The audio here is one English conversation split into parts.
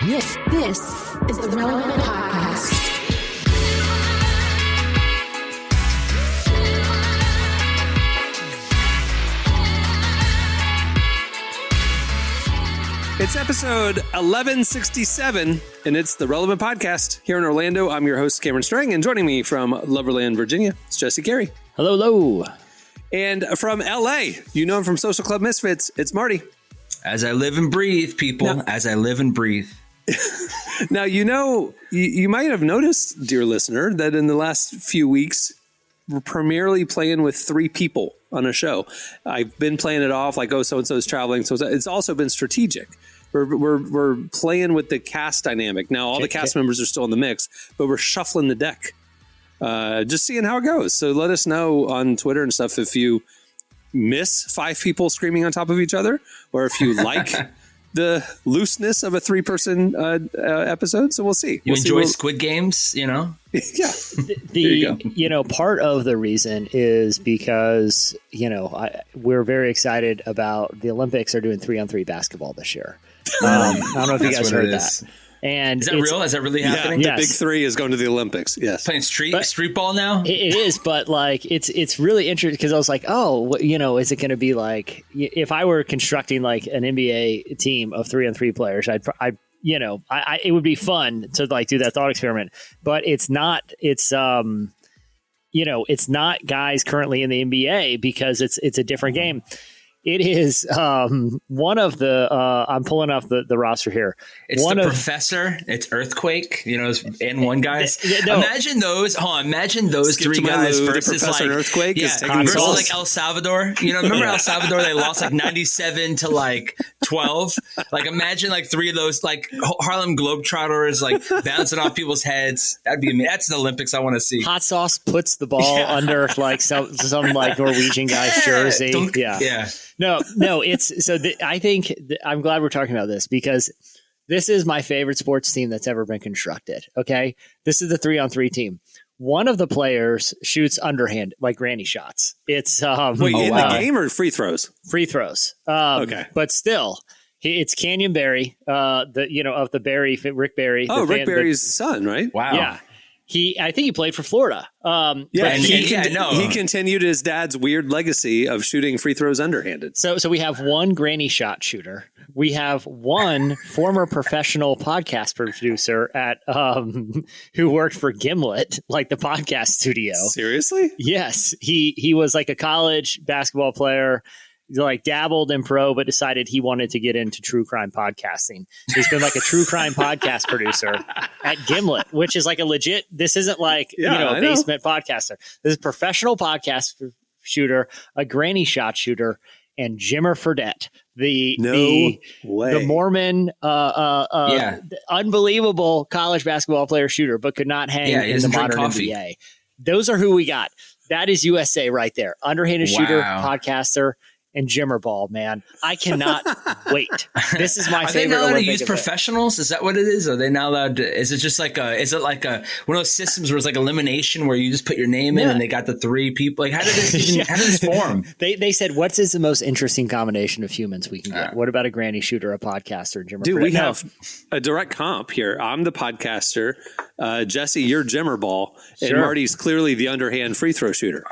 This is the Relevant Podcast. It's episode 1167, and it's the Relevant Podcast here in Orlando. I'm your host, Cameron Strang, and joining me from Loverland, Virginia, it's Jesse Carey. Hello, hello. And from LA, you know him from Social Club Misfits, it's Marty. As I live and breathe, people, Now, as I live and breathe. Now, you might have noticed, dear listener, that in the last few weeks, we're primarily playing with three people on a show. I've been playing it off like, oh, so-and-so is traveling. So it's also been strategic. We're playing with the cast dynamic. Now, all the cast members are still in the mix, but we're shuffling the deck. Just seeing how it goes. So let us know on Twitter and stuff if you miss five people screaming on top of each other, or if you like the looseness of a three-person episode. So we'll see. You enjoy Squid Games, you know? Yeah. Part of the reason is because, we're very excited about the Olympics are doing 3-on-3 basketball this year. I don't know if you guys heard that. And is that real? Is that really happening? Yeah, the big three is going to the Olympics. Yes. Playing street ball now? It is, but like it's really interesting because I was like, is it going to be like if I were constructing like an NBA team of 3-on-3 players, it would be fun to like do that thought experiment, but it's not. It's it's not guys currently in the NBA because it's a different game. It is one of the I'm pulling off the roster here. It's Professor. It's Earthquake. And one guys. Imagine those. Imagine those three guys versus like Earthquake. Versus like El Salvador. Remember El Salvador? They lost like 97 to like 12. Like imagine like three of those like Harlem Globetrotters like bouncing off people's heads. That'd be amazing. That's the Olympics I want to see. Hot Sauce puts the ball under like some like Norwegian guy's jersey. Yeah. No, I think I'm glad we're talking about this because this is my favorite sports team that's ever been constructed. Okay. This is the 3-on-3 team. One of the players shoots underhand, like granny shots. It's the game or free throws? Free throws. Okay. But still, it's Canyon Barry, of the Barry, Rick Barry. Oh, Rick Barry's son, right? Wow. Yeah. I think he played for Florida. He continued his dad's weird legacy of shooting free throws underhanded. So we have one granny shot shooter. We have one former professional podcast producer at who worked for Gimlet, like the podcast studio. Seriously? Yes. He was like a college basketball player. Like dabbled in pro, but decided he wanted to get into true crime podcasting. He's been like a true crime podcast producer at Gimlet, which is like a legit. This isn't like a basement podcaster. This is a professional podcast shooter, a granny shot shooter, and Jimmer Fredette, the Mormon, unbelievable college basketball player shooter, but could not hang in the modern NBA. Those are who we got. That is USA right there. Underhanded shooter, podcaster. And Jimmer Ball, man. I cannot wait. This is my favorite. Are they not allowed to use event. Professionals? Is that what it is? Are they not allowed to? Is it just like one of those systems where it's like elimination where you just put your name in and they got the three people? Like, how did this form? They said, what is the most interesting combination of humans we can get? What about a granny shooter, a podcaster, Jimmer? Dude, we have a direct comp here. I'm the podcaster. Jesse, you're Jimmer Ball. And Marty's clearly the underhand free throw shooter.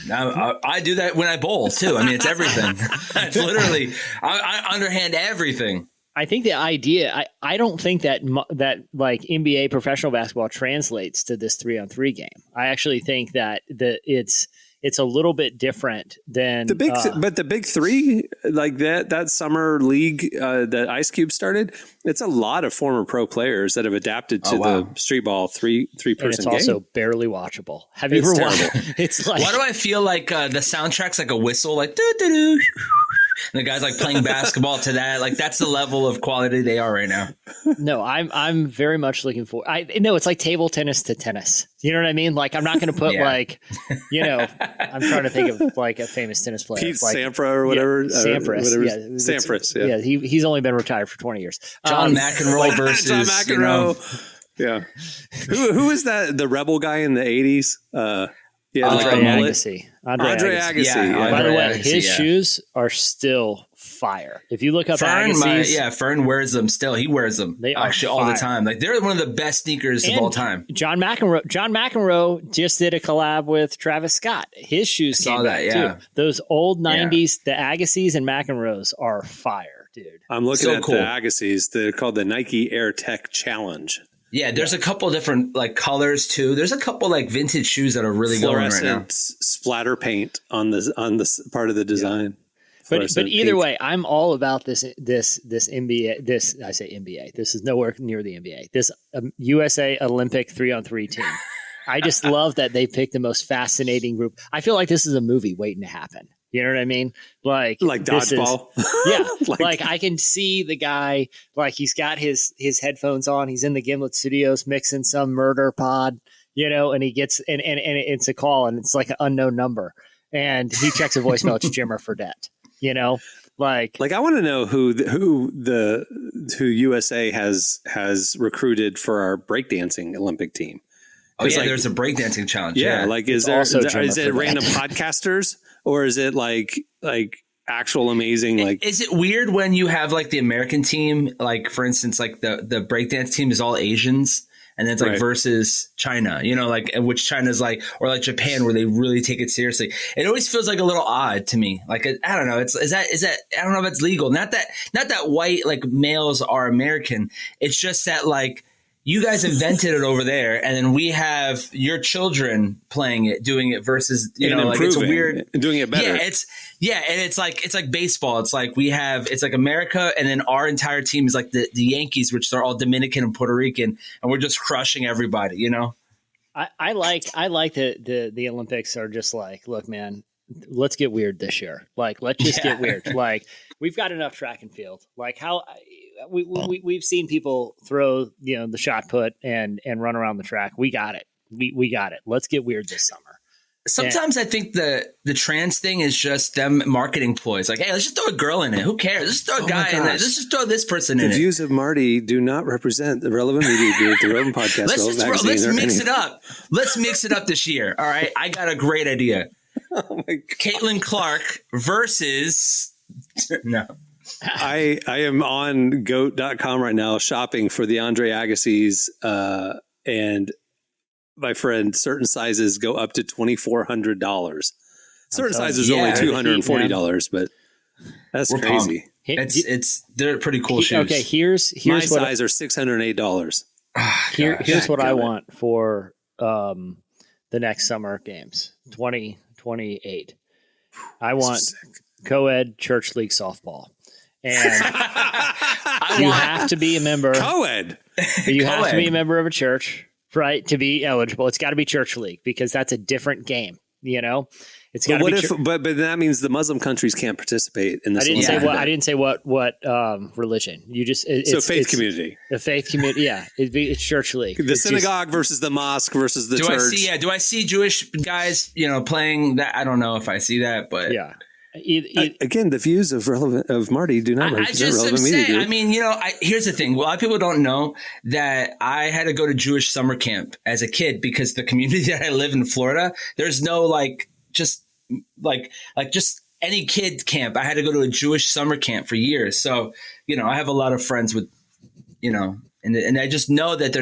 I do that when I bowl, too. I mean, it's everything. It's literally, I underhand everything. I think the idea, I don't think that like NBA professional basketball translates to this 3-on-3 game. I actually think that it's a little bit different than but the big three, like that summer league that Ice Cube started. It's a lot of former pro players that have adapted to the street ball three person game. It's also barely watchable. Have you ever watched it? It's like, why do I feel like the soundtrack's like a whistle, like doo doo doo. And the guy's like playing basketball to that. Like that's the level of quality they are right now. No, I'm very much looking for. It's like table tennis to tennis. You know what I mean? Like I'm not going to put I'm trying to think of like a famous tennis player, Pete like, Sampras or whatever. Sampras, Sampras. Yeah, he's only been retired for 20 years. John McEnroe versus John McEnroe. Yeah. Who is that? The rebel guy in the 80s? Andre Agassi. Andre Agassi. By the way, his shoes are still fire. If you look up Fern, Agassiz, Fern wears them still. He wears them They are actually all the fire. time. Like they're one of the best sneakers of all time. John McEnroe just did a collab with Travis Scott. His shoes came back too. Those old 90s, the Agassiz and McEnroes are fire, dude. I'm looking So at cool. the Agassiz. They're called the Nike Air Tech Challenge. Yeah, there's a couple different like colors too. There's a couple like vintage shoes that are really going right now. Fluorescent splatter paint on this part of the design. But either pink. way, I'm all about this NBA. I say NBA. This is nowhere near the NBA. This USA Olympic 3-on-3 team. I just love that they picked the most fascinating group. I feel like this is a movie waiting to happen. You know what I mean? Like dodgeball. Yeah. like I can see the guy, like he's got his headphones on. He's in the Gimlet Studios mixing some murder pod, and he gets, and it's a call and it's like an unknown number. And he checks a voicemail. It's Jimmer Fredette, Like I want to know who USA has recruited for our breakdancing Olympic team. Oh yeah, there's a breakdancing challenge. Yeah, is it random that. podcasters or is it like actual amazing Is it weird when you have like the American team, like for instance, like the breakdance team is all Asians and then it's like versus China, which China's like, or like Japan where they really take it seriously. It always feels like a little odd to me. Like I don't know, is that I don't know if it's legal. Not that white like males are American. It's just that like you guys invented it over there, and then we have your children playing it, doing it versus like it's a weird doing it better. And it's like baseball. It's like it's like America, and then our entire team is like the Yankees, which they're all Dominican and Puerto Rican, and we're just crushing everybody. I like the Olympics are just like, look, man, let's get weird this year. Like, let's just get weird. Like, we've got enough track and field. Like how we've seen people throw, the shot put and run around the track. We got it. We got it. Let's get weird this summer. Sometimes I think the trans thing is just them marketing ploys. Like, hey, let's just throw a girl in it. Who cares? Let's throw a guy in it. Let's just throw this person in it. The views of Marty do not represent the relevant media group, the Relevant Podcast. Let's mix it up. Let's mix it up this year. All right. I got a great idea. Oh my God. Caitlin Clark versus no. I am on goat.com right now shopping for the Andre Agassiz and my friend, certain sizes go up to $2,400. Certain sizes are only $240, but that's We're crazy. They're pretty cool shoes. Okay, here's My what size are $608. here's what I want for the next summer games, 2028. I want co-ed church league softball. And you have to be a member. Co-ed. You have to be a member of a church, right, to be eligible. It's got to be church league because that's a different game. It's got to be. But that means the Muslim countries can't participate in this. I didn't say what religion. You just faith community. The faith community. Yeah, it's church league. The synagogue versus the mosque versus the church. Do I see Jewish guys, playing that? I don't know if I see that, but yeah. Again, the views of Marty do not represent relevant media. I mean, here's the thing. A lot of people don't know that I had to go to Jewish summer camp as a kid because the community that I live in Florida, there's no just any kid camp. I had to go to a Jewish summer camp for years. So, I have a lot of friends with, and I just know that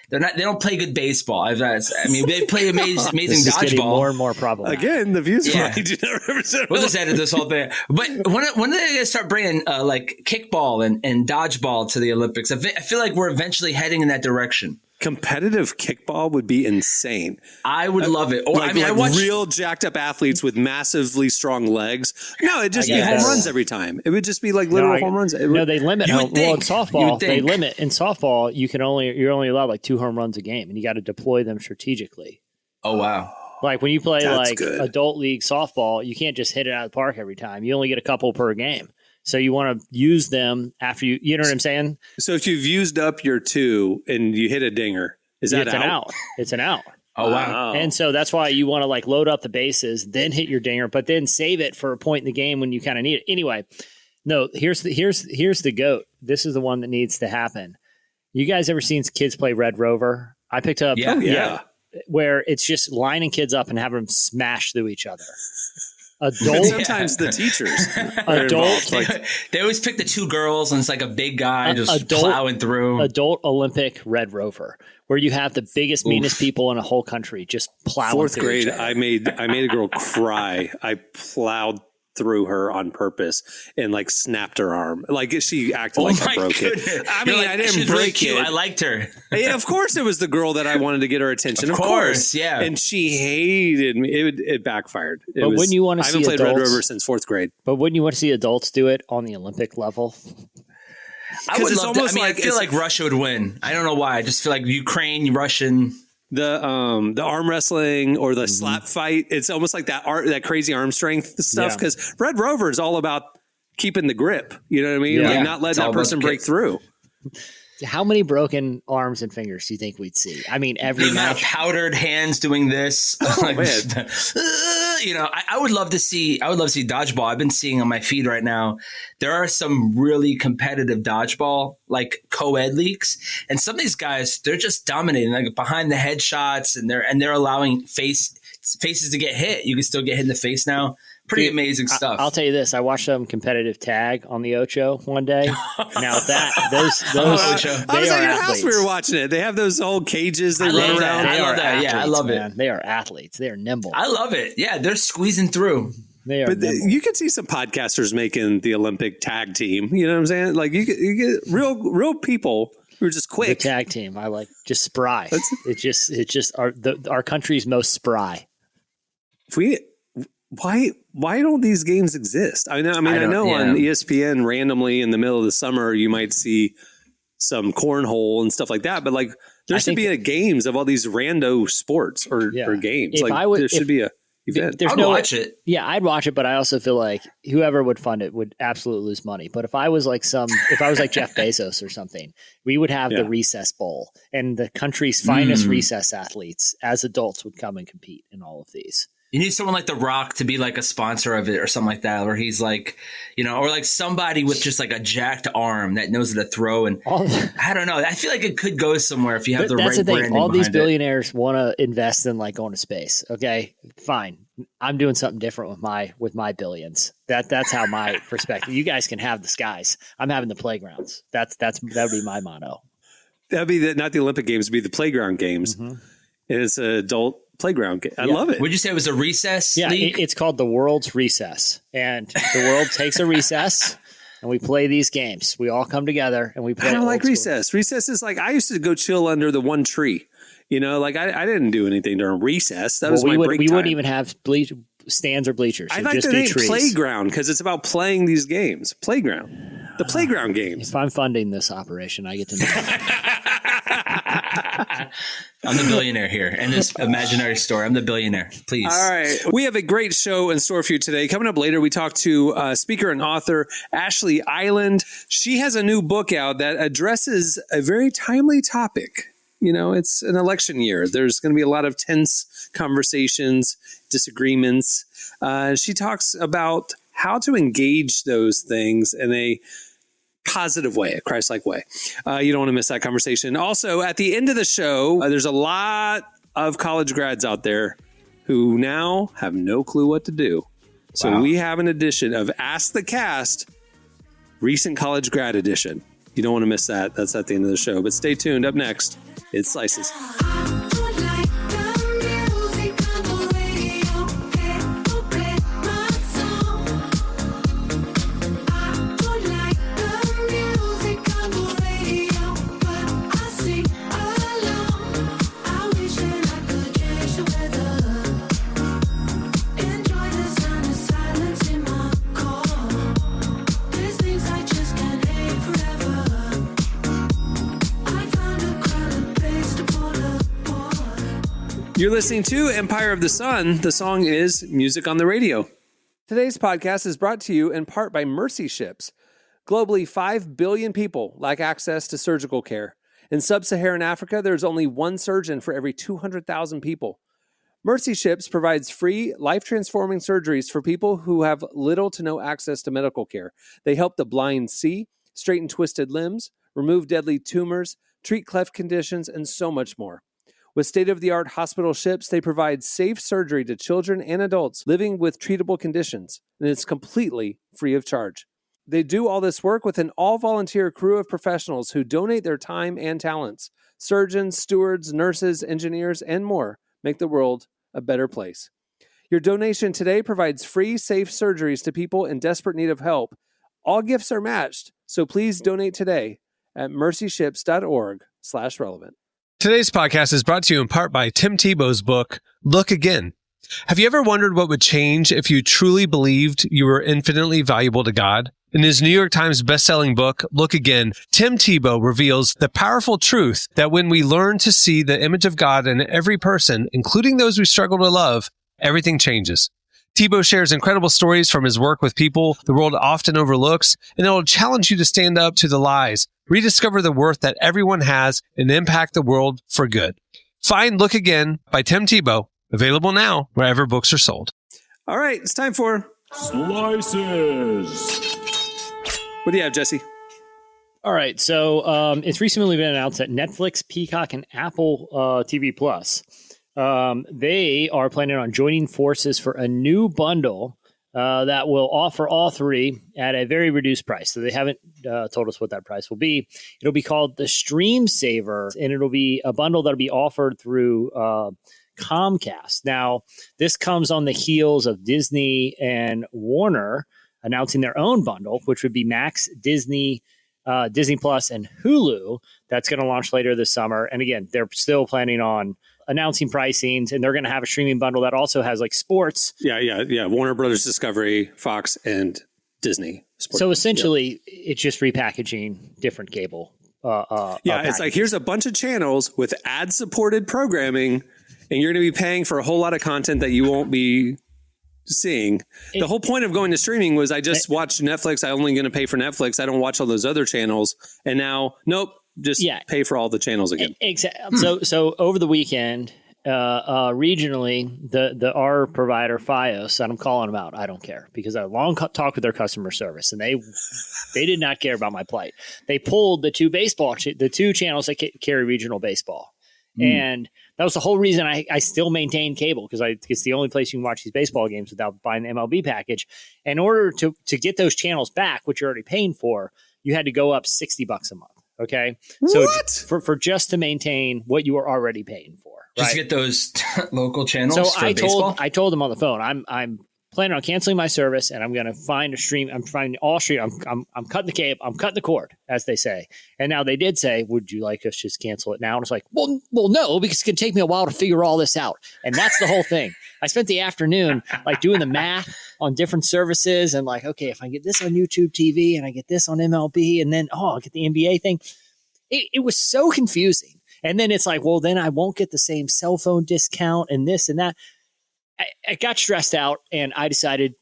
they don't play good baseball. They play amazing dodgeball. More and more problematic. Again, the views of Marty do not represent. We'll just edit this whole thing. But when are they going to start bringing kickball and dodgeball to the Olympics? I feel like we're eventually heading in that direction. Competitive kickball would be insane. I would love it. Or I watch real jacked up athletes with massively strong legs. No, it'd just be home runs every time. It would just be like literal home runs. They limit. In softball, they limit. In softball, you're only allowed 2 home runs a game, and you got to deploy them strategically. Oh wow! Like when you play good. adult league softball, you can't just hit it out of the park every time. You only get a couple per game. So you want to use them after you know what I'm saying? So if you've used up your 2 and you hit a dinger, is that out? It's an out. Oh, wow. And so that's why you want to load up the bases, then hit your dinger, but then save it for a point in the game when you kind of need it. Anyway, no, here's the GOAT. This is the one that needs to happen. You guys ever seen kids play Red Rover? I picked up. Yeah. Where it's just lining kids up and having them smash through each other. And Adult, sometimes the teachers are Adult- involved. Like, They always pick the two girls, and it's like a big guy just adult- plowing through. adult Olympic Red Rover, where you have the biggest, meanest people in a whole country just plowing fourth through grade, each other. I made a girl cry. I plowed through her on purpose and like snapped her arm. Like she acted like I broke it. I mean, I didn't She's break really cute. it. I liked her. Yeah, of course it was the girl that I wanted to get her attention. Of course, yeah. And she hated me. It backfired. But wouldn't you want to I see haven't played Red adults- Rover since fourth grade. But wouldn't you want to see adults do it on the Olympic level? I would it's love to. I almost mean, I like feel it's- like Russia would win. I don't know why. I just feel like Ukraine, Russian. The arm wrestling or the slap fight, it's almost like that crazy arm strength stuff, Yeah. because Red Rover is all about keeping the grip. You know what I mean? Yeah. Like not letting It's all that about person the break kick. through. How many broken arms and fingers do you think we'd see? I mean, The every amount of match. powdered hands doing this. man. I would love to see dodgeball. I've been seeing on my feed right now. There are some really competitive dodgeball, like co-ed leagues. And some of these guys, they're just dominating, like behind the head shots, and they're allowing faces to get hit. You can still get hit in the face now. Pretty amazing stuff. I'll tell you this: I watched some competitive tag on the Ocho one day. Now those Ocho. I was they at are your house. athletes. We were watching it. They have those old cages they I run love around. that. I They love are that. Yeah, I athletes, love it. man. They are athletes. They are nimble. I love it. Yeah, they're squeezing through. They are But nimble. you could see some podcasters making the Olympic tag team. You know what I'm saying? Like you get real people who are just The quick. tag team. I like just spry. It's just our country's most spry. Why don't these games exist? I know on ESPN randomly in the middle of the summer you might see some cornhole and stuff like that, but like there should be games of all these rando sports or games. If like I would- there should be a event. There's I'd no watch it. Yeah, I'd watch it, but I also feel like whoever would fund it would absolutely lose money. But if I was like Jeff Bezos or something, we would have the recess bowl, and the country's finest recess athletes as adults would come and compete in all of these. You need someone like The Rock to be like a sponsor of it or something like that, where he's like, or like somebody with just like a jacked arm that knows how to throw. And I don't know. I feel like it could go somewhere if you have the That's right the thing. branding All these behind it. billionaires want to invest in like going to space. Okay, fine. I'm doing something different with my billions. That's how my perspective. You guys can have the skies. I'm having the playgrounds. That would be my motto. That'd be not the Olympic Games, it'd be the playground games. And it's an adult playground game. I love it. Would you say it was a recess Yeah, league? it's called the World's Recess, and the world takes a recess, and we play these games. We all come together and we play. I don't old like school. recess. Recess is like I used to go chill under the one tree. Like I didn't do anything during recess. That was my break we time. wouldn't even have stands or bleachers. I It'd like just the be name trees. playground because it's about playing these games. Playground, the playground games. If I'm funding this operation, I get to know. I'm the billionaire here in this imaginary story. I'm the billionaire. Please. All right. We have a great show in store for you today. Coming up later, we talk to speaker and author Ashlee Eiland. She has a new book out that addresses a very timely topic. It's an election year. There's going to be a lot of tense conversations, disagreements. She talks about how to engage those things in a positive way, a Christ-like way. You don't want to miss that conversation. Also, at the end of the show, there's a lot of college grads out there who now have no clue what to do. So we have an edition of Ask the Cast, recent college grad edition. You don't want to miss that. That's at the end of the show. But stay tuned. Up next, it's Slices. You're listening to Empire of the Sun. The song is Music on the Radio. Today's podcast is brought to you in part by Mercy Ships. Globally, 5 billion people lack access to surgical care. In sub-Saharan Africa, there's only one surgeon for every 200,000 people. Mercy Ships provides free, life-transforming surgeries for people who have little to no access to medical care. They help the blind see, straighten twisted limbs, remove deadly tumors, treat cleft conditions, and so much more. With state-of-the-art hospital ships, they provide safe surgery to children and adults living with treatable conditions, and it's completely free of charge. They do all this work with an all-volunteer crew of professionals who donate their time and talents. Surgeons, stewards, nurses, engineers, and more make the world a better place. Your donation today provides free, safe surgeries to people in desperate need of help. All gifts are matched, so please donate today at mercyships.org/relevant. Today's podcast is brought to you in part by Tim Tebow's book, Look Again. Have you ever wondered what would change if you truly believed you were infinitely valuable to God? In his New York Times bestselling book, Look Again, Tim Tebow reveals the powerful truth that when we learn to see the image of God in every person, including those we struggle to love, everything changes. Tebow shares incredible stories from his work with people the world often overlooks, and it will challenge you to stand up to the lies, rediscover the worth that everyone has, and impact the world for good. Find Look Again by Tim Tebow, available now wherever books are sold. All right, it's time for Slices. What do you have, Jesse? All right, so it's recently been announced that Netflix, Peacock, and Apple TV Plus, they are planning on joining forces for a new bundle that will offer all three at a very reduced price. So they haven't told us what that price will be. It'll be called the Stream Saver, and it'll be a bundle that'll be offered through Comcast. Now, this comes on the heels of Disney and Warner announcing their own bundle, which would be Max, Disney, Disney Plus, and Hulu. That's going to launch later this summer. And again, they're still planning on announcing pricings, and they're going to have a streaming bundle that also has like sports. Yeah. Warner Brothers Discovery, Fox, and Disney. So essentially, it's just repackaging different cable. It's like, here's a bunch of channels with ad-supported programming, and you're going to be paying for a whole lot of content that you won't be seeing. The whole point of going to streaming was I just watch Netflix. I'm only going to pay for Netflix. I don't watch all those other channels. And now, nope. Just pay for all the channels again. Exactly. So over the weekend, regionally, our provider Fios, and I'm calling them out. I don't care because I had a long talk with their customer service, and they did not care about my plight. They pulled the two channels that carry regional baseball, and that was the whole reason I still maintain cable because it's the only place you can watch these baseball games without buying the MLB package. In order to get those channels back, which you're already paying for, you had to go up $60 a month. Okay. So for just to maintain what you were already paying for, just to get those local channels. So I told them on the phone, I'm planning on canceling my service and I'm going to find a stream. I'm finding all stream. I'm cutting the cable. I'm cutting the cord, as they say. And now they did say, would you like us to just cancel it now? And it's like, well, no, because it's going to take me a while to figure all this out. And that's the whole thing. I spent the afternoon like doing the math on different services and like, okay, if I get this on YouTube TV and I get this on MLB and then, I'll get the NBA thing. It was so confusing. And then it's like, well, then I won't get the same cell phone discount and this and that. I got stressed out and I decided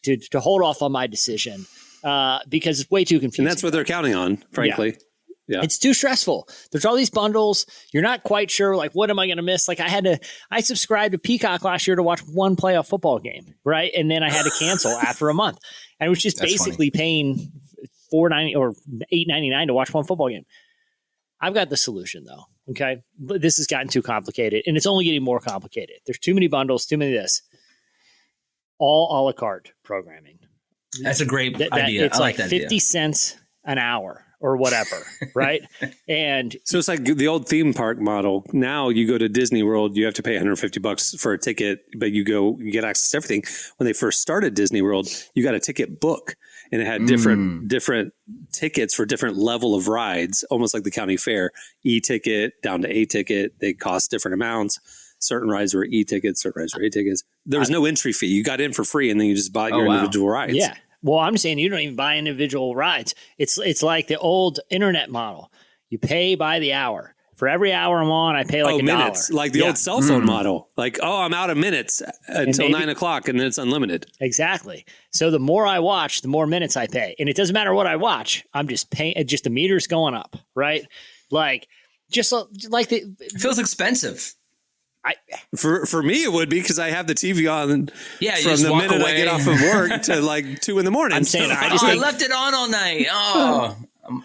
to hold off on my decision because it's way too confusing. And that's what they're counting on, frankly. Yeah. It's too stressful. There's all these bundles. You're not quite sure, like, what am I going to miss? Like, I subscribed to Peacock last year to watch one playoff football game, right? And then I had to cancel after a month. And it was just basically paying $4.90 or $8.99 to watch one football game. I've got the solution, though. Okay. But this has gotten too complicated, and it's only getting more complicated. There's too many bundles, too many of this. All a la carte programming. That's a great idea. It's like 50 cents an hour or whatever, right? And so it's like the old theme park model. Now you go to Disney World, you have to pay $150 for a ticket, but you get access to everything. When they first started Disney World, you got a ticket book, and it had different tickets for different level of rides, almost like the county fair. E-ticket down to A-ticket. They cost different amounts. Certain rides were E-tickets, certain rides were A-tickets. There was no entry fee. You got in for free, and then you just bought your individual rides. Yeah. Well, I'm saying you don't even buy individual rides. It's like the old internet model. You pay by the hour. For every hour I'm on, I pay like minutes, $1. Like the old cell phone model. Like, I'm out of minutes until 9 o'clock, and then it's unlimited. Exactly. So the more I watch, the more minutes I pay. And it doesn't matter what I watch. I'm just paying. Just the meter's going up, right? Like, just like it feels expensive. For me, it would be because I have the TV on from the minute I get off of work to like 2 a.m. I'm saying I left it on all night.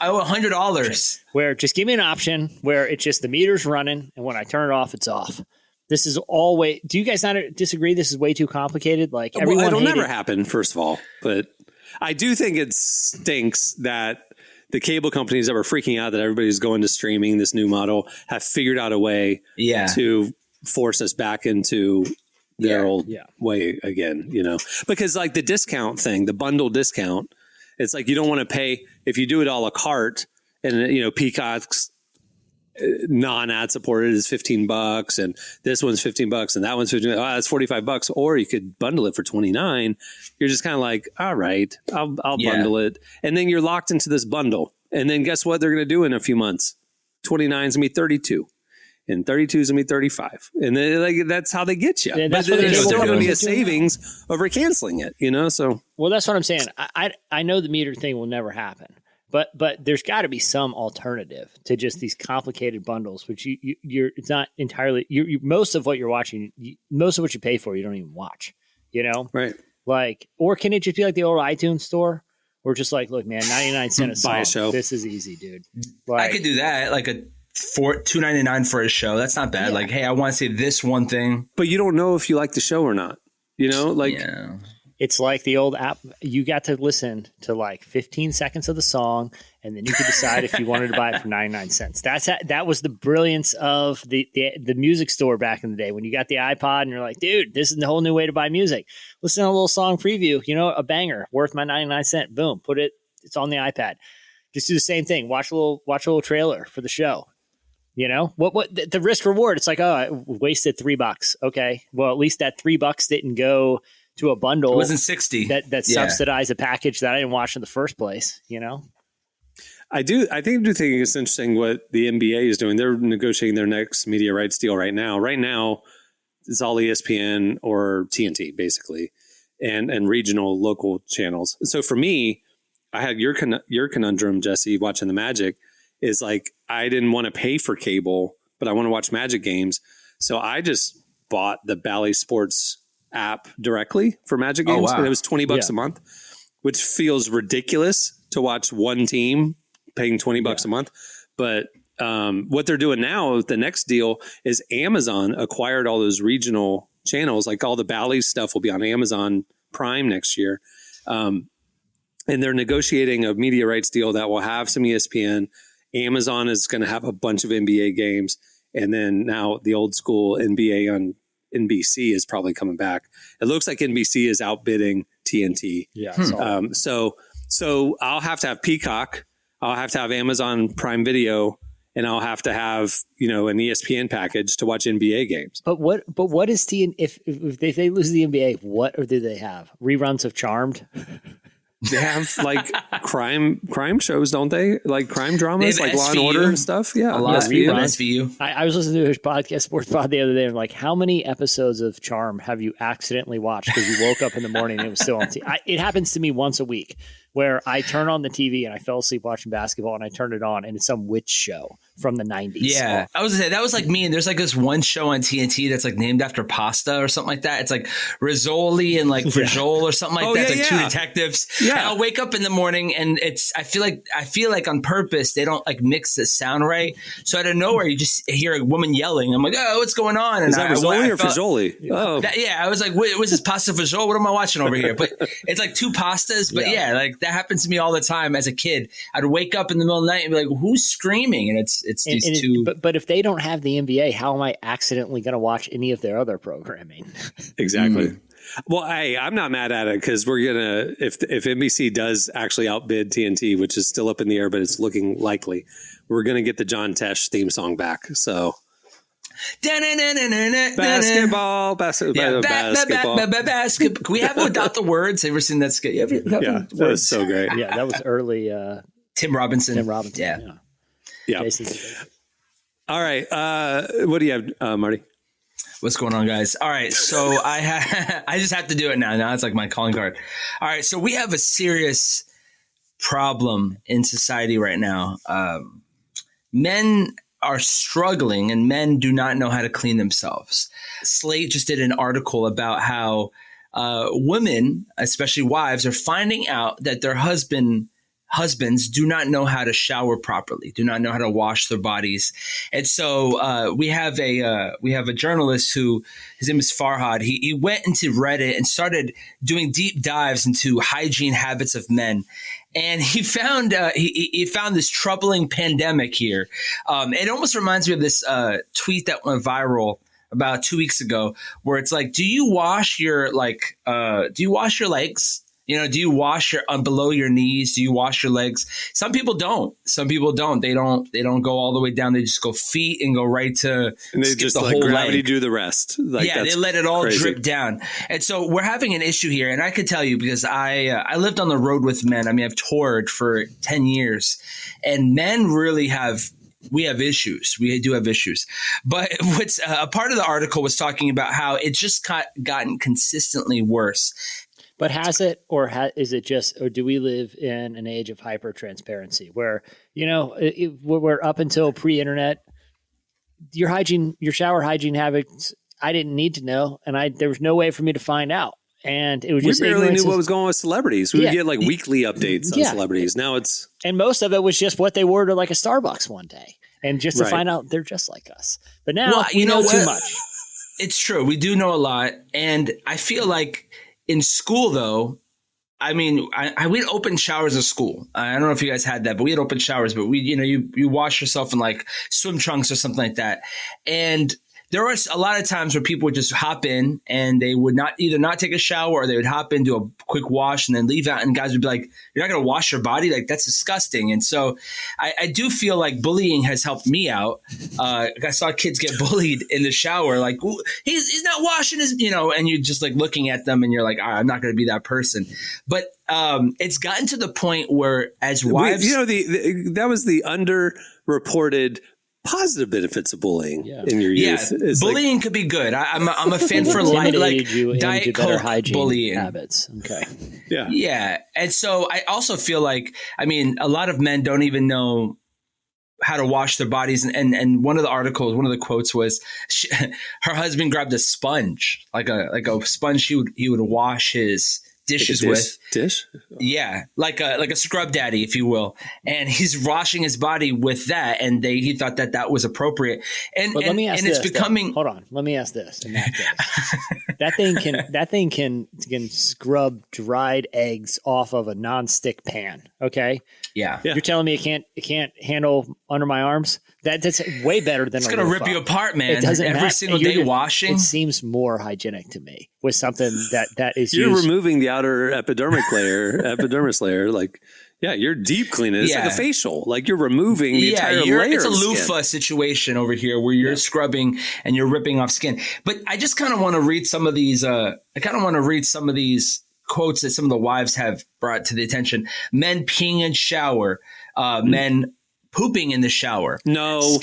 I owe $100. Where just give me an option where it's just the meter's running, and when I turn it off, it's off. This is always. Do you guys not disagree? This is way too complicated. Like everyone, it'll never happen. First of all, but I do think it stinks that the cable companies that were freaking out that everybody's going to streaming this new model have figured out a way to force us back into their old way again, you know, because like the discount thing, the bundle discount, it's like you don't want to pay if you do it a la carte and, you know, Peacock's non-ad supported is $15 and this one's $15 and that one's $15. Oh, that's $45. Or you could bundle it for $29. You're just kind of like, all right, I'll bundle it. And then you're locked into this bundle. And then guess what they're going to do in a few months? 29 is going to be 32. And 32 is going to be 35. And then, like, that's how they get you. Yeah, but there's still going to be a savings over canceling it, you know? So, well, that's what I'm saying. I know the meter thing will never happen. But there's got to be some alternative to just these complicated bundles, which you're it's not entirely you most of what you're watching, most of what you pay for, you don't even watch, you know? Right. Like, or can it just be like the old iTunes store? Or just like, look, man, 99 cents a song. Buy a show. This is easy, dude. Like, I could do that, like $2.99 for a show. That's not bad. Yeah. Like, hey, I want to see this one thing. But you don't know if you like the show or not. You know, like it's like the old app. You got to listen to like 15 seconds of the song, and then you could decide if you wanted to buy it for 99 cents. That was the brilliance of the music store back in the day when you got the iPod and you're like, dude, this is the whole new way to buy music. Listen to a little song preview, you know, a banger worth my 99 cents. Boom, it's on the iPad. Just do the same thing. Watch a little trailer for the show. You know what the risk reward? It's like, oh, I wasted $3. Okay, well, at least that $3 didn't go to a bundle. It wasn't 60 that subsidized a package that I didn't watch in the first place. You know, I do think it's interesting what the NBA is doing. They're negotiating their next media rights deal right now. Right now, it's all ESPN or TNT basically, and regional local channels. So for me, I had your conundrum, Jesse, watching the Magic. Is like, I didn't want to pay for cable, but I want to watch Magic games. So I just bought the Bally Sports app directly for Magic games. Oh, wow. And it was $20 a month, which feels ridiculous to watch one team paying $20 a month. But what they're doing now, the next deal is Amazon acquired all those regional channels. Like all the Bally stuff will be on Amazon Prime next year. And they're negotiating a media rights deal that will have some ESPN. Amazon is going to have a bunch of NBA games. And then now the old school NBA on NBC is probably coming back. It looks like NBC is outbidding TNT. Yeah. So I'll have to have Peacock. I'll have to have Amazon Prime Video, and I'll have to have, you know, an ESPN package to watch NBA games. But what is if they lose the NBA, what do they have? Reruns of Charmed? They have like crime shows, don't they? Like crime dramas, like Law and Order and stuff. Yeah, a lot of SVU. I was listening to a podcast, sports pod, the other day. And like, how many episodes of Charm have you accidentally watched because you woke up in the morning and it was still on TV? It happens to me once a week where I turn on the TV and I fell asleep watching basketball and I turn it on and it's some witch show from the 90s. Yeah. I was going to say, that was like me. And there's like this one show on TNT that's like named after pasta or something like that. It's like Rizzoli and like Frajol or something like that. It's like two detectives. Yeah. And I'll wake up in the morning and I feel like on purpose, they don't like mix the sound right. So out of nowhere, you just hear a woman yelling. I'm like, oh, what's going on? And is that Rizzoli or Frajoli? Oh, I was like, what was this pasta Frajol? What am I watching over here? But it's like two pastas. But like that happens to me all the time as a kid. I'd wake up in the middle of the night and be like, who's screaming? And it's these two. But if they don't have the NBA, how am I accidentally going to watch any of their other programming? Exactly. Well, I'm not mad at it because we're gonna if NBC does actually outbid TNT, which is still up in the air, but it's looking likely, we're gonna get the John Tesh theme song back. So. Basketball. Can we have without the words? Have you ever seen that skit? That was so great. Yeah, that was early. Tim Robinson. Yeah. All right. What do you have, Marty? What's going on, guys? All right. So I just have to do it now. Now it's like my calling card. All right. So we have a serious problem in society right now. Men are struggling and men do not know how to clean themselves. Slate just did an article about how women, especially wives, are finding out that their husband husbands do not know how to shower properly, do not know how to wash their bodies. And so we have a journalist who, his name is Farhad. He went into Reddit and started doing deep dives into hygiene habits of men. And he found he found this troubling pandemic here. It almost reminds me of this tweet that went viral about 2 weeks ago, where it's like, do you wash your legs? Do you wash your below your knees? Do you wash your legs? Some people don't. They don't go all the way down. They just go feet and go right to and they just the let whole gravity leg. do the rest. They let it all crazy. drip down. And so we're having an issue here. And I could tell you, because I lived on the road with men. I mean, I've toured for 10 years, and men really have issues. We do have issues. But what's a part of the article was talking about how it just gotten consistently worse. But has it, or is it just, or do we live in an age of hyper transparency where, we're up until pre-internet, your shower hygiene habits, I didn't need to know. And there was no way for me to find out. And it was just, we barely knew what was going on with celebrities. We would get like weekly updates on celebrities. Now and most of it was just what they wore to like a Starbucks one day. And just to find out they're just like us. But now we know too much. It's true. We do know a lot. And I feel like, in school, though, I mean, we'd open showers in school. I don't know if you guys had that, but we had open showers. But you wash yourself in like swim trunks or something like that. And there was a lot of times where people would just hop in and they would not take a shower, or they would hop in, do a quick wash and then leave out. And guys would be like, "You're not going to wash your body? Like, that's disgusting." And so I do feel like bullying has helped me out. I saw kids get bullied in the shower, like, he's not washing his, and you're just like looking at them and you're like, I'm not going to be that person. But it's gotten to the point where as wives, that was the underreported positive benefits of bullying in your youth. Yeah, bullying could be good. I'm a fan for like Diet Coke hygiene bullying habits. Okay. Yeah. And so I also feel like, I mean, a lot of men don't even know how to wash their bodies. And one of the quotes was her husband grabbed a sponge, like a sponge he would wash his dishes with. Yeah, like a scrub daddy, if you will. And he's washing his body with that, and he thought that was appropriate. And let me ask and this, it's becoming. Hold on, let me ask this. In that case, that thing can scrub dried eggs off of a nonstick pan. Okay. Yeah. You're telling me it can't handle under my arms? That's way better than it's going to rip you apart, man. It doesn't every single day washing. It seems more hygienic to me with something that is. You're removing the outer epidermis layer. Like, you're deep cleaning. It's like a facial. Like you're removing the entire layer. It's a of loofah situation over here where you're scrubbing and you're ripping off skin. But I just kind of want to read some of these. Quotes that some of the wives have brought to the attention. Men peeing in shower. Men pooping in the shower. No.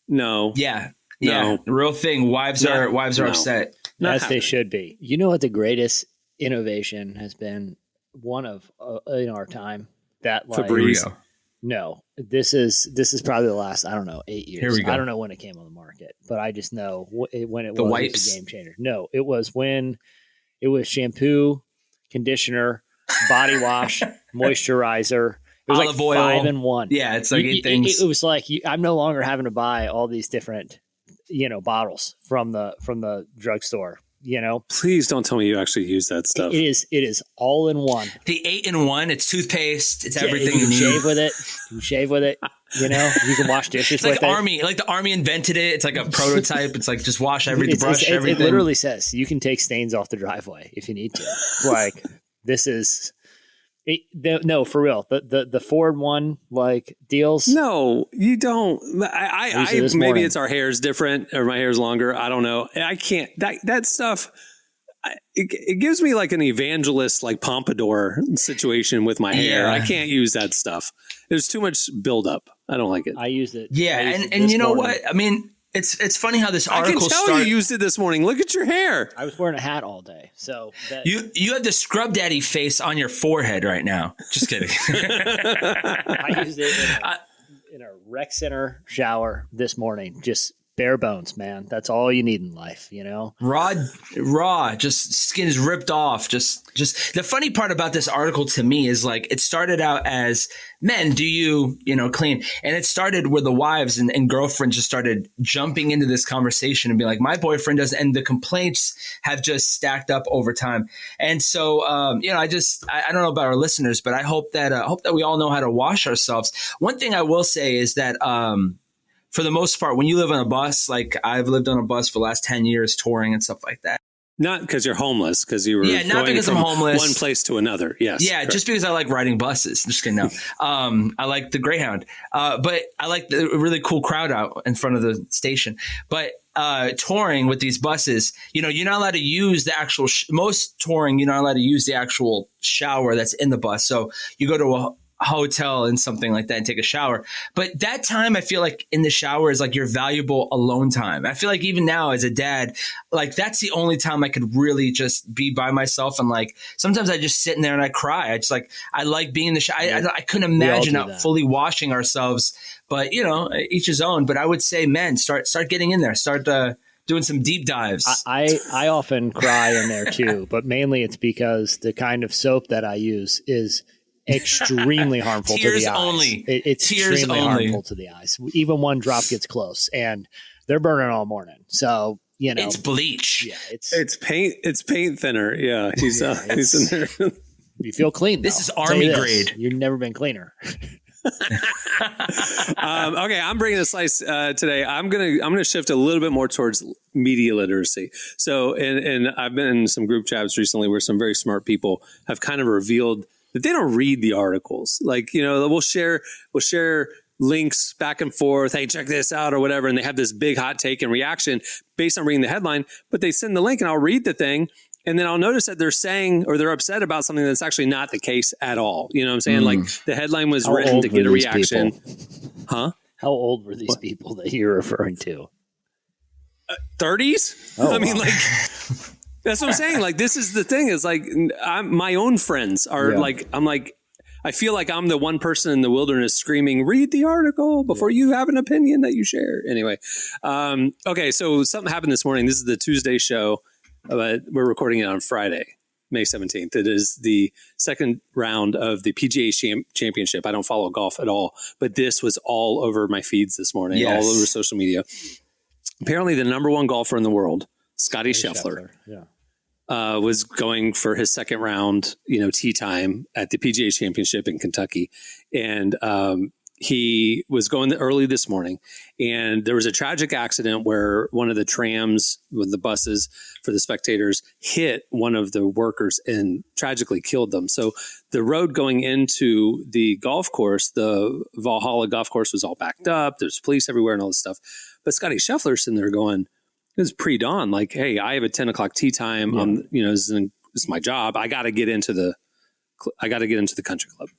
No. Yeah. Yeah. The real thing. Wives are upset. As they should be. You know what the greatest innovation has been? One of in our time that like Febreze. No, this is probably the last 8 years. Here we go. I don't know when it came on the market, but I just know when it the was wipes. a game changer. No, it was when it was shampoo, conditioner, body wash, moisturizer. It was olive like oil. 5 in 1. Yeah, it's like 8 things. It was like I'm no longer having to buy all these different bottles from the drugstore. Please don't tell me you actually use that stuff. It is all in one. The 8 in 1. It's toothpaste. It's everything you you need. Shave with it. You shave with it. You can wash dishes. It's like with it. Army. Like the Army invented it. It's like a prototype. It's like just wash everything, brush everything. It literally says you can take stains off the driveway if you need to. Like this is. No, for real. The Ford one like deals. No, you don't. I maybe morning. it's our hair's different or my hair's longer. I don't know. I can't. That stuff. It gives me like an evangelist, like pompadour situation with my hair. Yeah. I can't use that stuff. There's too much buildup. I don't like it. I used it. Yeah, and you know what? I mean, it's funny how this I article can tell you used it this morning. Look at your hair. I was wearing a hat all day, so you have the scrub daddy face on your forehead right now. Just kidding. I used it in a rec center shower this morning. Just bare bones, man. That's all you need in life, Raw, just skins ripped off. Just the funny part about this article to me is like it started out as men, do you clean? And it started where the wives and girlfriends just started jumping into this conversation and be like, my boyfriend does, and the complaints have just stacked up over time. And so, I don't know about our listeners, but I hope that we all know how to wash ourselves. One thing I will say is that, for the most part, when you live on a bus, like I've lived on a bus for the last 10 years touring and stuff like that. Not because you're homeless, because you were not because I'm homeless. One place to another. Yes. Yeah, correct. Just because I like riding buses. Just kidding. No. I like the Greyhound. But I like the really cool crowd out in front of the station. But touring with these buses, you're not allowed to use the actual most touring, you're not allowed to use the actual shower that's in the bus. So you go to a hotel and something like that and take a shower. But that time I feel like in the shower is like your valuable alone time. I feel like even now as a dad, like that's the only time I could really just be by myself. And like, sometimes I just sit in there and I cry. I like being in the shower. I couldn't imagine not fully washing ourselves, but each his own. But I would say, men, start getting in there, start doing some deep dives. I often cry in there too, but mainly it's because the kind of soap that I use is extremely harmful to the eyes. Only. It's Tears extremely only. harmful to the eyes. Even one drop gets close, and they're burning all morning. So it's bleach. Yeah, it's paint. It's paint thinner. Yeah, he's in there. You feel clean. This is army grade. You've never been cleaner. Okay, I'm bringing a slice today. I'm gonna shift a little bit more towards media literacy. So, and I've been in some group chats recently where some very smart people have kind of revealed that they don't read the articles. Like, we'll share links back and forth. Hey, check this out or whatever. And they have this big hot take and reaction based on reading the headline, but they send the link and I'll read the thing. And then I'll notice that they're saying, or they're upset about something that's actually not the case at all. You know what I'm saying? Like the headline was written to get a reaction. Huh? How old were these people that you're referring to? 30s? Oh, I mean, like... That's what I'm saying. Like, this is the thing is like, my own friends are like, I'm like, I feel like I'm the one person in the wilderness screaming, read the article before you have an opinion that you share. Anyway. Okay. So something happened this morning. This is the Tuesday show. We're recording it on Friday, May 17th. It is the second round of the PGA Championship. I don't follow golf at all, but this was all over my feeds this morning, all over social media. Apparently the number one golfer in the world, Scottie Scheffler. Was going for his second round, tee time at the PGA Championship in Kentucky. And he was going early this morning. And there was a tragic accident where one of the trams with the buses for the spectators hit one of the workers and tragically killed them. So the road going into the golf course, the Valhalla golf course, was all backed up. There's police everywhere and all this stuff. But Scottie Scheffler's sitting there going, it was pre-dawn. Like, hey, I have a 10 o'clock tee time. This is my job. I got to get into the country club.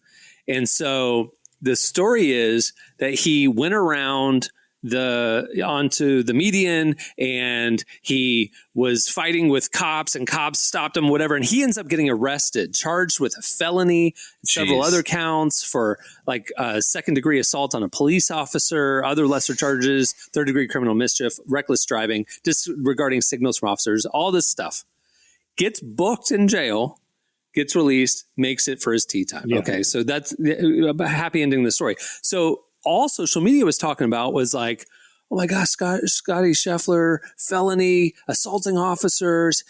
And so the story is that he went around onto the median and he was fighting with cops and cops stopped him, whatever. And he ends up getting arrested, charged with a felony, several other counts for like second degree assault on a police officer, other lesser charges, third degree criminal mischief, reckless driving, disregarding signals from officers, all this stuff. Gets booked in jail, gets released, makes it for his tee time. Yeah. Okay. So that's a happy ending to the story. So all social media was talking about was like, oh my gosh, Scottie Scheffler, felony, assaulting officers.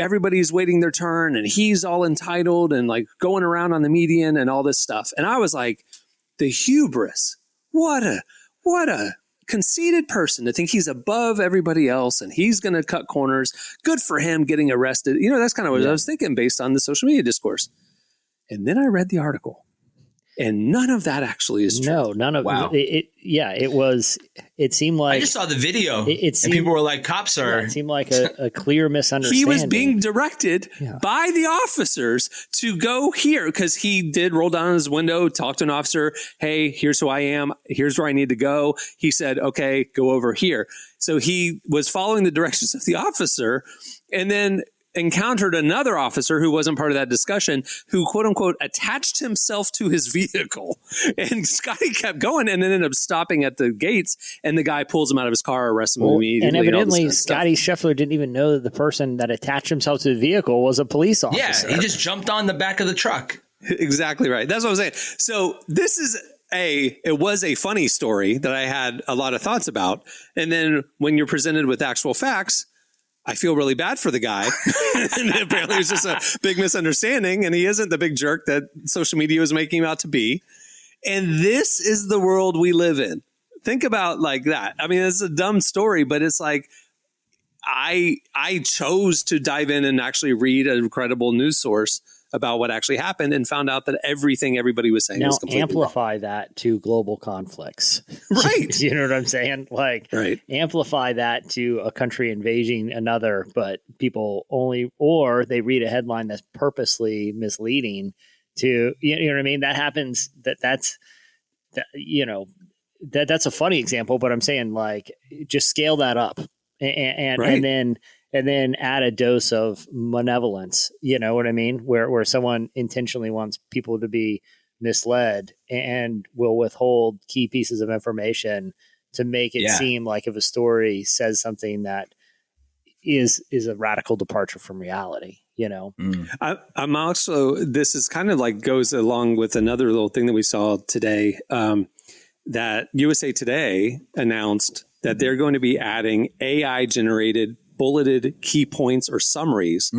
Everybody's waiting their turn and he's all entitled and like going around on the median and all this stuff. And I was like, the hubris, what a conceited person to think he's above everybody else and he's going to cut corners. Good for him getting arrested. That's kind of what I was thinking based on the social media discourse. And then I read the article. And none of that actually is true. No, none of it. It seemed like I just saw the video. And people were like, "Cops are." It seemed like a clear misunderstanding. He was being directed by the officers to go here because he did roll down his window, talk to an officer. Hey, here's who I am. Here's where I need to go. He said, "Okay, go over here." So he was following the directions of the officer, and then encountered another officer who wasn't part of that discussion who, quote unquote, attached himself to his vehicle. And Scotty kept going and then ended up stopping at the gates. And the guy pulls him out of his car, arrests him immediately. And evidently, Scotty Scheffler didn't even know that the person that attached himself to the vehicle was a police officer. Yeah, he just jumped on the back of the truck. Exactly right. That's what I'm saying. So this is it was a funny story that I had a lot of thoughts about. And then when you're presented with actual facts, I feel really bad for the guy. And apparently it's just a big misunderstanding. And he isn't the big jerk that social media was making him out to be. And this is the world we live in. Think about like that. I mean, it's a dumb story, but it's like I chose to dive in and actually read an incredible news source about what actually happened and found out that everything everybody was saying was completely amplify wrong. That to global conflicts. Right. You know what I'm saying? Like, right. Amplify that to a country invading another, but people or they read a headline that's purposely misleading to, you know what I mean? That happens. That's a funny example, but I'm saying like, just scale that up and then add a dose of malevolence, you know what I mean? Where someone intentionally wants people to be misled and will withhold key pieces of information to make it seem like if a story says something that is a radical departure from reality, you know? I'm also, this is kind of like goes along with another little thing that we saw today, that USA Today announced that they're going to be adding AI generated bulleted key points or summaries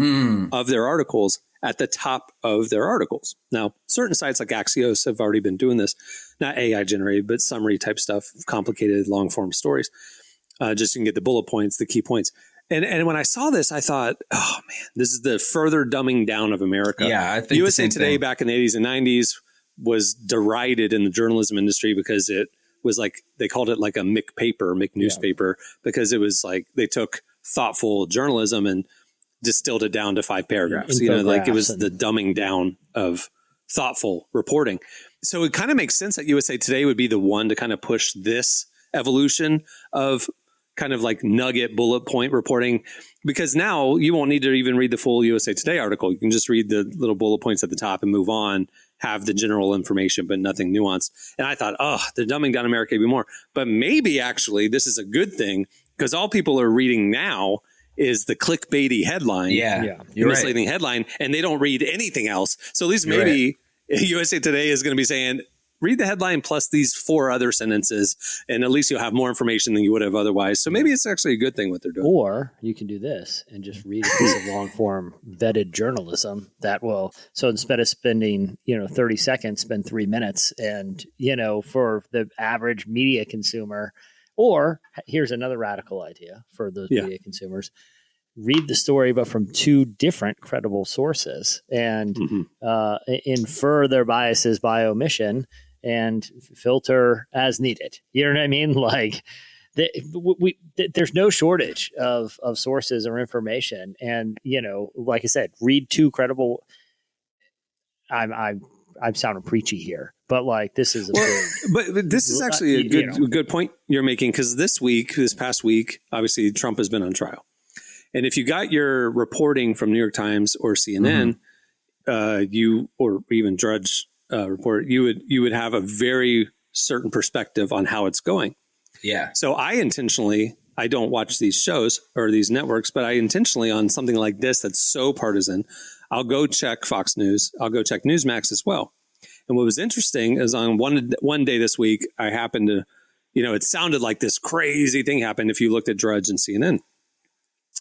of their articles at the top of their articles. Now, certain sites like Axios have already been doing this, not AI generated, but summary type stuff, complicated long form stories. Just so you can get the bullet points, the key points. And when I saw this, I thought, oh man, this is the further dumbing down of America. Yeah, I think USA Today back in the 80s and 90s was derided in the journalism industry because it was like, they called it like a Mick newspaper, because it was like they took thoughtful journalism and distilled it down to 5 paragraphs. You know, like it was the dumbing down of thoughtful reporting. So it kind of makes sense that USA Today would be the one to kind of push this evolution of kind of like nugget bullet point reporting, because now you won't need to even read the full USA Today article. You can just read the little bullet points at the top and move on, have the general information, but nothing nuanced. And I thought, oh, they're dumbing down America even more. But maybe actually this is a good thing, because all people are reading now is the clickbaity headline, misleading headline, and they don't read anything else. So at least maybe USA Today is going to be saying, read the headline plus these 4 other sentences, and at least you'll have more information than you would have otherwise. So maybe it's actually a good thing what they're doing. Or you can do this and just read a piece of long form vetted journalism that will, so instead of spending, 30 seconds, spend 3 minutes. And, for the average media consumer, or here's another radical idea for those media consumers: read the story, but from 2 different credible sources, and infer their biases by omission and filter as needed. You know what I mean? Like there's no shortage of sources or information. And, like I said, read 2 credible. I'm sounding preachy here, but like this is but this is actually a good point you're making, because this past week, obviously Trump has been on trial, and if you got your reporting from New York Times or CNN, you or even Drudge report, you would have a very certain perspective on how it's going. Yeah. So I don't watch these shows or these networks, but I intentionally, on something like this that's so partisan, I'll go check Fox News. I'll go check Newsmax as well. And what was interesting is on one day this week, I happened to, it sounded like this crazy thing happened if you looked at Drudge and CNN.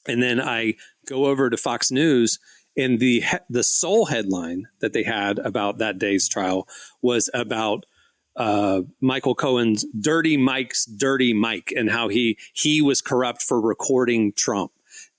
And then I go over to Fox News, and the sole headline that they had about that day's trial was about Michael Cohen's Dirty Mike's Dirty Mike, and how he was corrupt for recording Trump.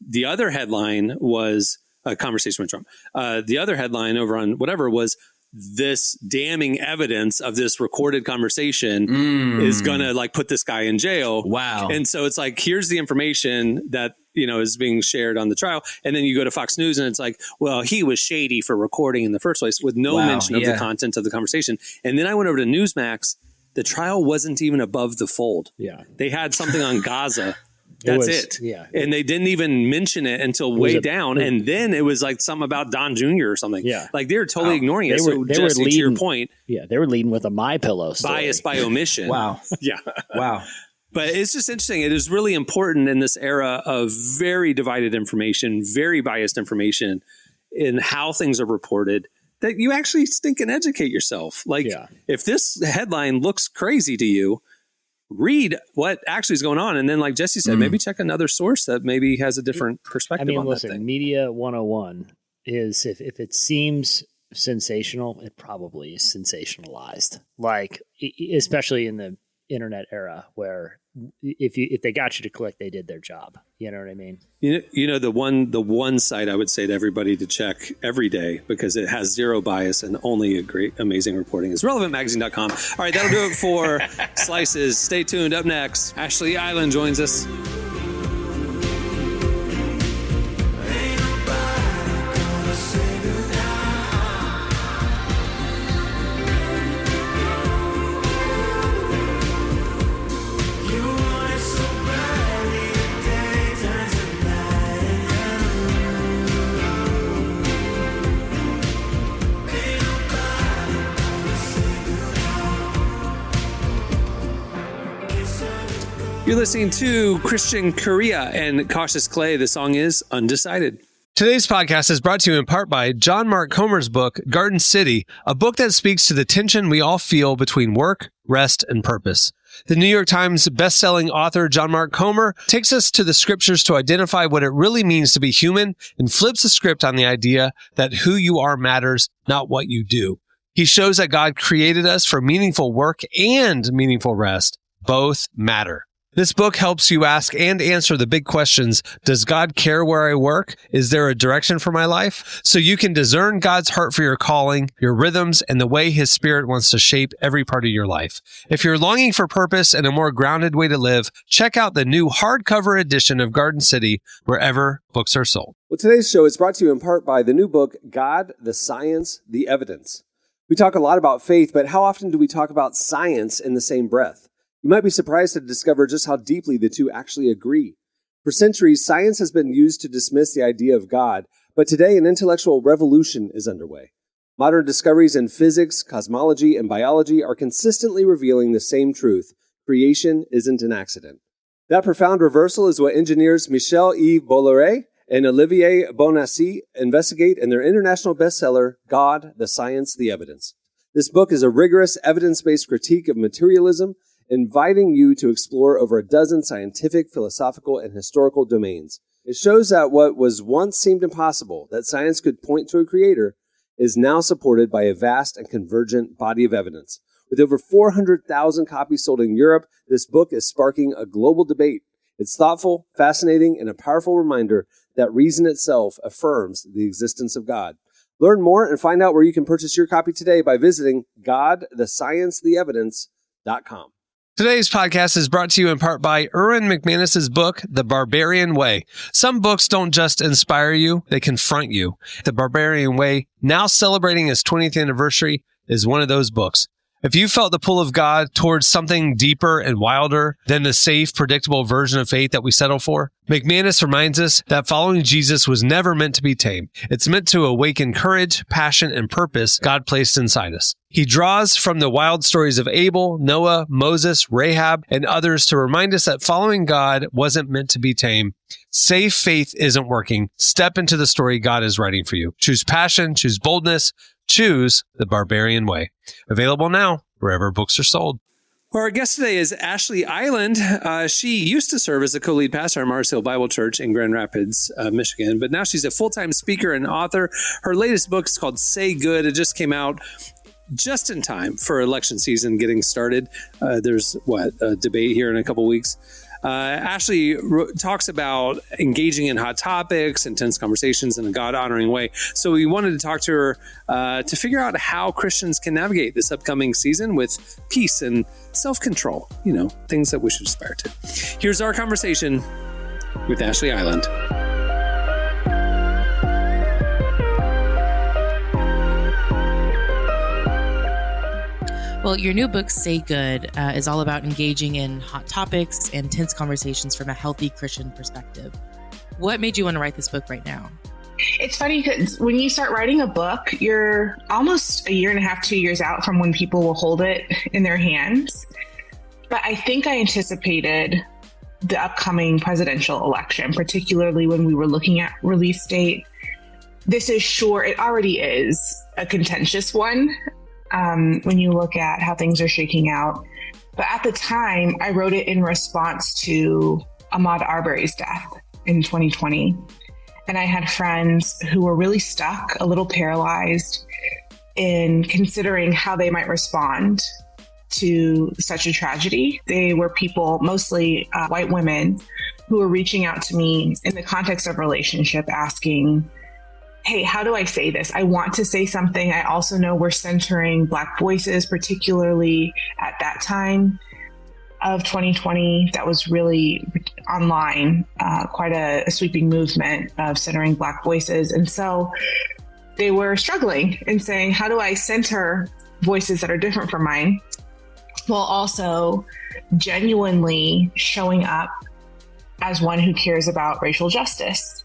The other headline was a conversation with Trump. The other headline over on whatever was, this damning evidence of this recorded conversation is going to like put this guy in jail. Wow. And so it's like, here's the information that, is being shared on the trial. And then you go to Fox News and it's like, well, he was shady for recording in the first place, with no mention of the content of the conversation. And then I went over to Newsmax. The trial wasn't even above the fold. Yeah. They had something on Gaza. That's it. Yeah. And they didn't even mention it until way down. And then it was like something about Don Jr. or something. Yeah. Like they're totally ignoring it. They So were Jesse, leading, to your point. Yeah. They were leading with a MyPillow story. Bias by omission. Wow. Yeah. Wow. But it's just interesting. It is really important in this era of very divided information, very biased information in how things are reported, that you actually think and educate yourself. Like if this headline looks crazy to you, read what actually is going on. And then like Jesse said, maybe check another source that maybe has a different perspective on that thing. Media 101 is if it seems sensational, it probably is sensationalized. Like, especially in the internet era where if they got you to click, they did their job. You know what I mean? You know, the one site I would say to everybody to check every day, because it has zero bias and only a great, amazing reporting, is relevantmagazine.com. All right, that'll do it for Slices. Stay tuned. Up next, Ashlee Eiland joins us. You're listening to Christian Korea and Cautious Clay. The song is Undecided. Today's podcast is brought to you in part by John Mark Comer's book, Garden City, a book that speaks to the tension we all feel between work, rest, and purpose. The New York Times bestselling author John Mark Comer takes us to the scriptures to identify what it really means to be human and flips the script on the idea that who you are matters, not what you do. He shows that God created us for meaningful work and meaningful rest. Both matter. This book helps you ask and answer the big questions. Does God care where I work? Is there a direction for my life? So you can discern God's heart for your calling, your rhythms, and the way His Spirit wants to shape every part of your life. If you're longing for purpose and a more grounded way to live, check out the new hardcover edition of Garden City wherever books are sold. Well, today's show is brought to you in part by the new book, God, the Science, the Evidence. We talk a lot about faith, but how often do we talk about science in the same breath? You might be surprised to discover just how deeply the two actually agree. For centuries, science has been used to dismiss the idea of God, but today an intellectual revolution is underway. Modern discoveries in physics, cosmology, and biology are consistently revealing the same truth: creation isn't an accident. That profound reversal is what engineers Michel-Yves Bolloré and Olivier Bonassi investigate in their international bestseller, God, the Science, the Evidence. This book is a rigorous, evidence-based critique of materialism, inviting you to explore over a dozen scientific, philosophical, and historical domains. It shows that what was once seemed impossible, that science could point to a creator, is now supported by a vast and convergent body of evidence. With over 400,000 copies sold in Europe, this book is sparking a global debate. It's thoughtful, fascinating, and a powerful reminder that reason itself affirms the existence of God. Learn more and find out where you can purchase your copy today by visiting GodTheScienceTheEvidence.com. Today's podcast is brought to you in part by Erwin McManus's book, The Barbarian Way. Some books don't just inspire you, they confront you. The Barbarian Way, now celebrating its 20th anniversary, is one of those books. If you felt the pull of God towards something deeper and wilder than the safe, predictable version of faith that we settle for, McManus reminds us that following Jesus was never meant to be tame. It's meant to awaken courage, passion, and purpose God placed inside us. He draws from the wild stories of Abel, Noah, Moses, Rahab, and others to remind us that following God wasn't meant to be tame. Safe faith isn't working. Step into the story God is writing for you. Choose passion, choose boldness, choose The Barbarian Way. Available now wherever books are sold. Well, our guest today is Ashlee Eiland. She used to serve as a co-lead pastor at Mars Hill Bible Church in Grand Rapids, Michigan, but now she's a full-time speaker and author. Her latest book is called Say Good. It just came out just in time for election season getting started. There's a debate here in a couple weeks. Ashlee talks about engaging in hot topics, intense conversations in a God-honoring way. So we wanted to talk to her to figure out how Christians can navigate this upcoming season with peace and self-control, things that we should aspire to. Here's our conversation with Ashlee Eiland. Well, your new book, Say Good, is all about engaging in hot topics and tense conversations from a healthy Christian perspective. What made you want to write this book right now? It's funny because when you start writing a book, you're almost a year and a half, 2 years out from when people will hold it in their hands. But I think I anticipated the upcoming presidential election, particularly when we were looking at release date. This is sure, it already is a contentious one when you look at how things are shaking out. But at the time, I wrote it in response to Ahmaud Arbery's death in 2020. And I had friends who were really stuck, a little paralyzed in considering how they might respond to such a tragedy. They were people, mostly white women, who were reaching out to me in the context of relationship, asking, hey, how do I say this? I want to say something. I also know we're centering Black voices, particularly at that time of 2020. That was really online, quite a sweeping movement of centering Black voices. And so they were struggling and saying, how do I center voices that are different from mine, while also genuinely showing up as one who cares about racial justice?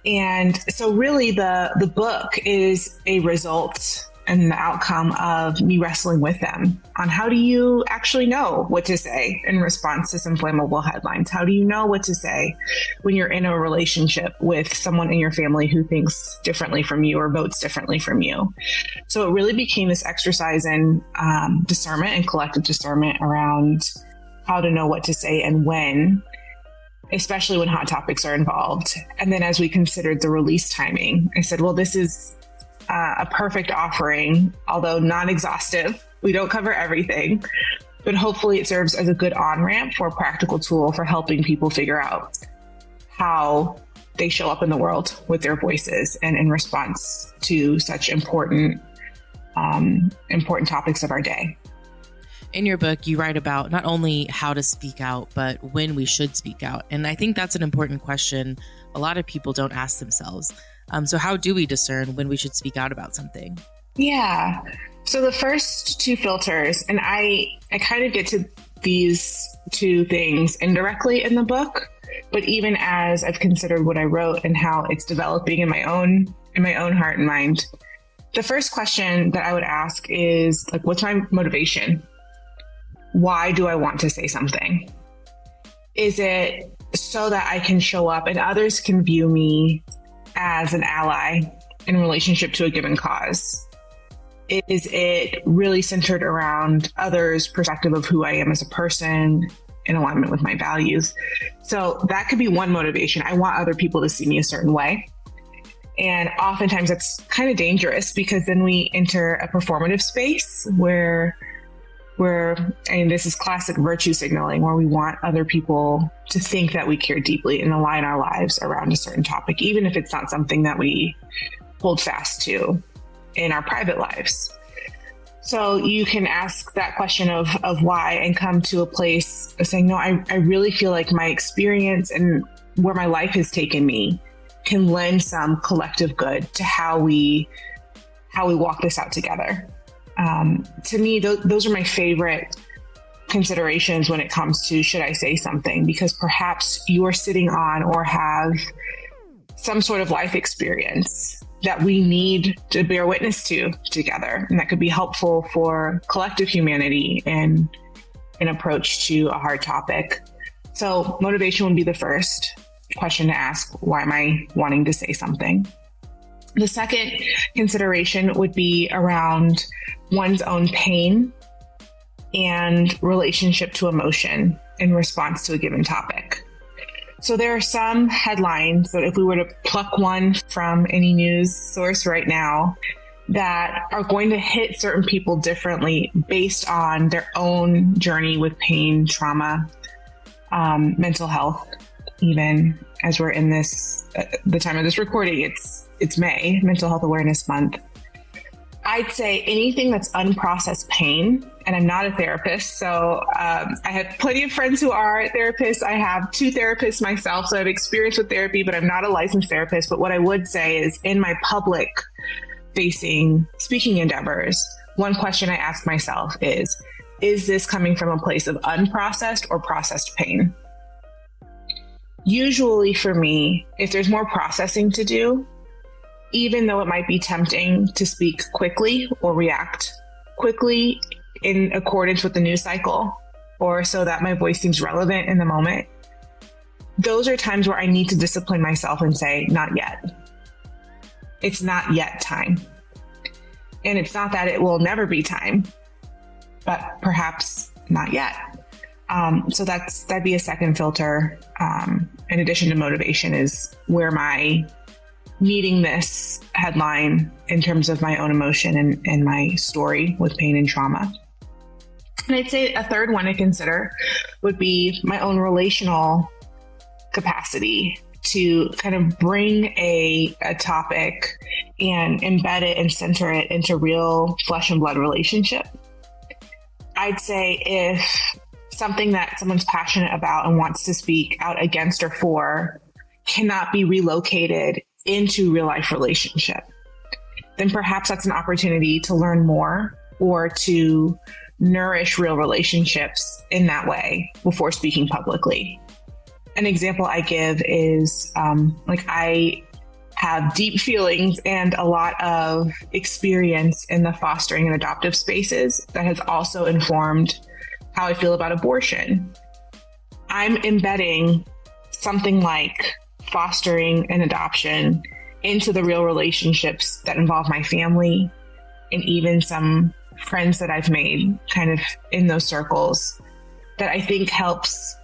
And so really the book is a result and the outcome of me wrestling with them on how do you actually know what to say in response to some flammable headlines? How do you know what to say when you're in a relationship with someone in your family who thinks differently from you or votes differently from you? So it really became this exercise in discernment and collective discernment around how to know what to say and when, especially when hot topics are involved. And then as we considered the release timing, I said, well, this is a perfect offering, although non-exhaustive. We don't cover everything, but hopefully it serves as a good on-ramp for a practical tool for helping people figure out how they show up in the world with their voices and in response to such important topics of our day. In your book, you write about not only how to speak out, but when we should speak out. And I think that's an important question a lot of people don't ask themselves. So how do we discern when we should speak out about something? Yeah. So the first two filters, and I kind of get to these two things indirectly in the book, but even as I've considered what I wrote and how it's developing in my own heart and mind, the first question that I would ask is like, what's my motivation? Why do I want to say something? Is it so that I can show up and others can view me as an ally in relationship to a given cause? Is it really centered around others' perspective of who I am as a person in alignment with my values? So that could be one motivation. I want other people to see me a certain way. And oftentimes that's kind of dangerous because then we enter a performative space where this is classic virtue signaling, where we want other people to think that we care deeply and align our lives around a certain topic, even if it's not something that we hold fast to in our private lives. So you can ask that question of why and come to a place of saying, no, I really feel like my experience and where my life has taken me can lend some collective good to how we walk this out together. To me, those are my favorite considerations when it comes to should I say something, because perhaps you're sitting on or have some sort of life experience that we need to bear witness to together. And that could be helpful for collective humanity and an approach to a hard topic. So motivation would be the first question to ask. Why am I wanting to say something? The second consideration would be around one's own pain and relationship to emotion in response to a given topic. So there are some headlines that if we were to pluck one from any news source right now that are going to hit certain people differently based on their own journey with pain, trauma, mental health. Even as we're in this, the time of this recording, it's May, Mental Health Awareness Month. I'd say anything that's unprocessed pain, and I'm not a therapist, so I have plenty of friends who are therapists. I have 2 therapists myself, so I have experience with therapy, but I'm not a licensed therapist. But what I would say is in my public facing speaking endeavors, one question I ask myself is this coming from a place of unprocessed or processed pain? Usually for me, if there's more processing to do, even though it might be tempting to speak quickly or react quickly in accordance with the news cycle, or so that my voice seems relevant in the moment, those are times where I need to discipline myself and say, not yet. It's not yet time. And it's not that it will never be time, but perhaps not yet. So that'd be a second filter. In addition to motivation, is where my needing this headline in terms of my own emotion and my story with pain and trauma. And I'd say a third one to consider would be my own relational capacity to kind of bring a topic and embed it and center it into real flesh and blood relationship. I'd say if something that someone's passionate about and wants to speak out against or for cannot be relocated into real life relationship, then perhaps that's an opportunity to learn more or to nourish real relationships in that way before speaking publicly. An example I give is I have deep feelings and a lot of experience in the fostering and adoptive spaces that has also informed how I feel about abortion. I'm embedding something like fostering and adoption into the real relationships that involve my family and even some friends that I've made kind of in those circles, that I think helps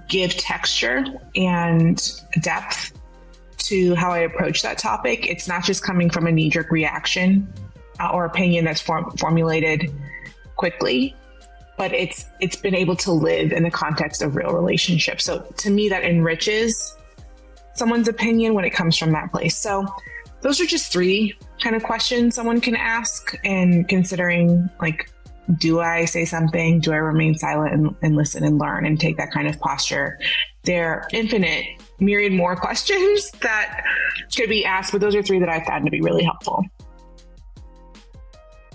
give texture and depth to how I approach that topic. It's not just coming from a knee-jerk reaction or opinion that's formulated quickly, but it's been able to live in the context of real relationships. So to me, that enriches someone's opinion when it comes from that place. So those are just three kind of questions someone can ask, and considering, like, do I say something? Do I remain silent and listen and learn and take that kind of posture? There are infinite, myriad more questions that could be asked, but those are three that I've found to be really helpful.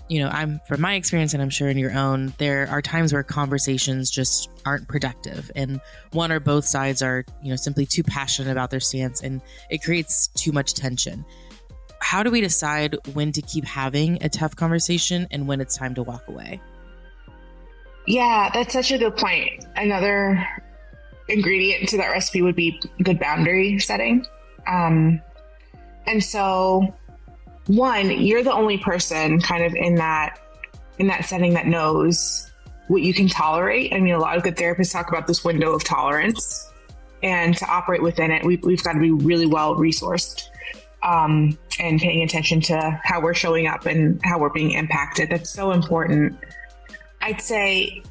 You know, from my experience, and I'm sure in your own, there are times where conversations just aren't productive, and one or both sides are, simply too passionate about their stance, and it creates too much tension. How do we decide when to keep having a tough conversation and when it's time to walk away? Yeah, that's such a good point. Another ingredient to that recipe would be good boundary setting. And so, one, you're the only person kind of in that setting that knows what you can tolerate. I mean, a lot of good therapists talk about this window of tolerance, and to operate within it, we've got to be really well resourced. And paying attention to how we're showing up and how we're being impacted. That's so important. I'd say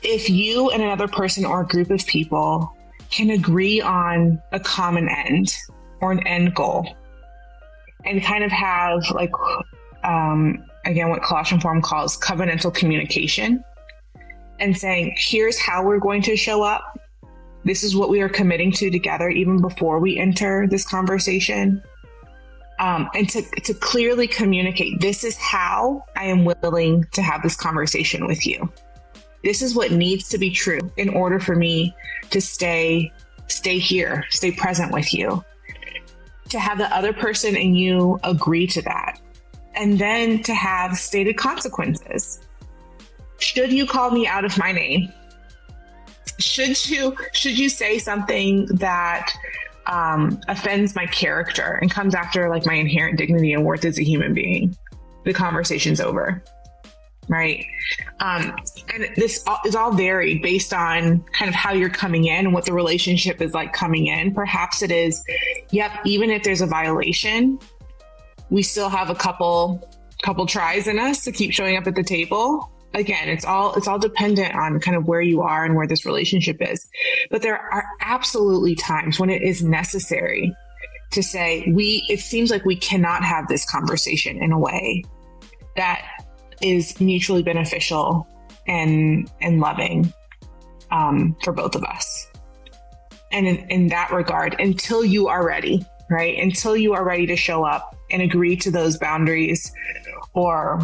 if you and another person or a group of people can agree on a common end or an end goal, and kind of have, like, again, what Colossian Forum calls covenantal communication, and saying, here's how we're going to show up. This is what we are committing to together, even before we enter this conversation. And to clearly communicate, this is how I am willing to have this conversation with you. This is what needs to be true in order for me to stay here, stay present with you. To have the other person and you agree to that. And then to have stated consequences. Should you call me out of my name? Should you say something that offends my character and comes after, like, my inherent dignity and worth as a human being, the conversation's over, right? And this is all varied based on kind of how you're coming in and what the relationship is like coming in. Perhaps it is, yep, even if there's a violation, we still have a couple tries in us to keep showing up at the table. Again, it's all dependent on kind of where you are and where this relationship is. But there are absolutely times when it is necessary to say, it seems like we cannot have this conversation in a way that is mutually beneficial and loving for both of us. And in that regard, until you are ready, right? Until you are ready to show up and agree to those boundaries, or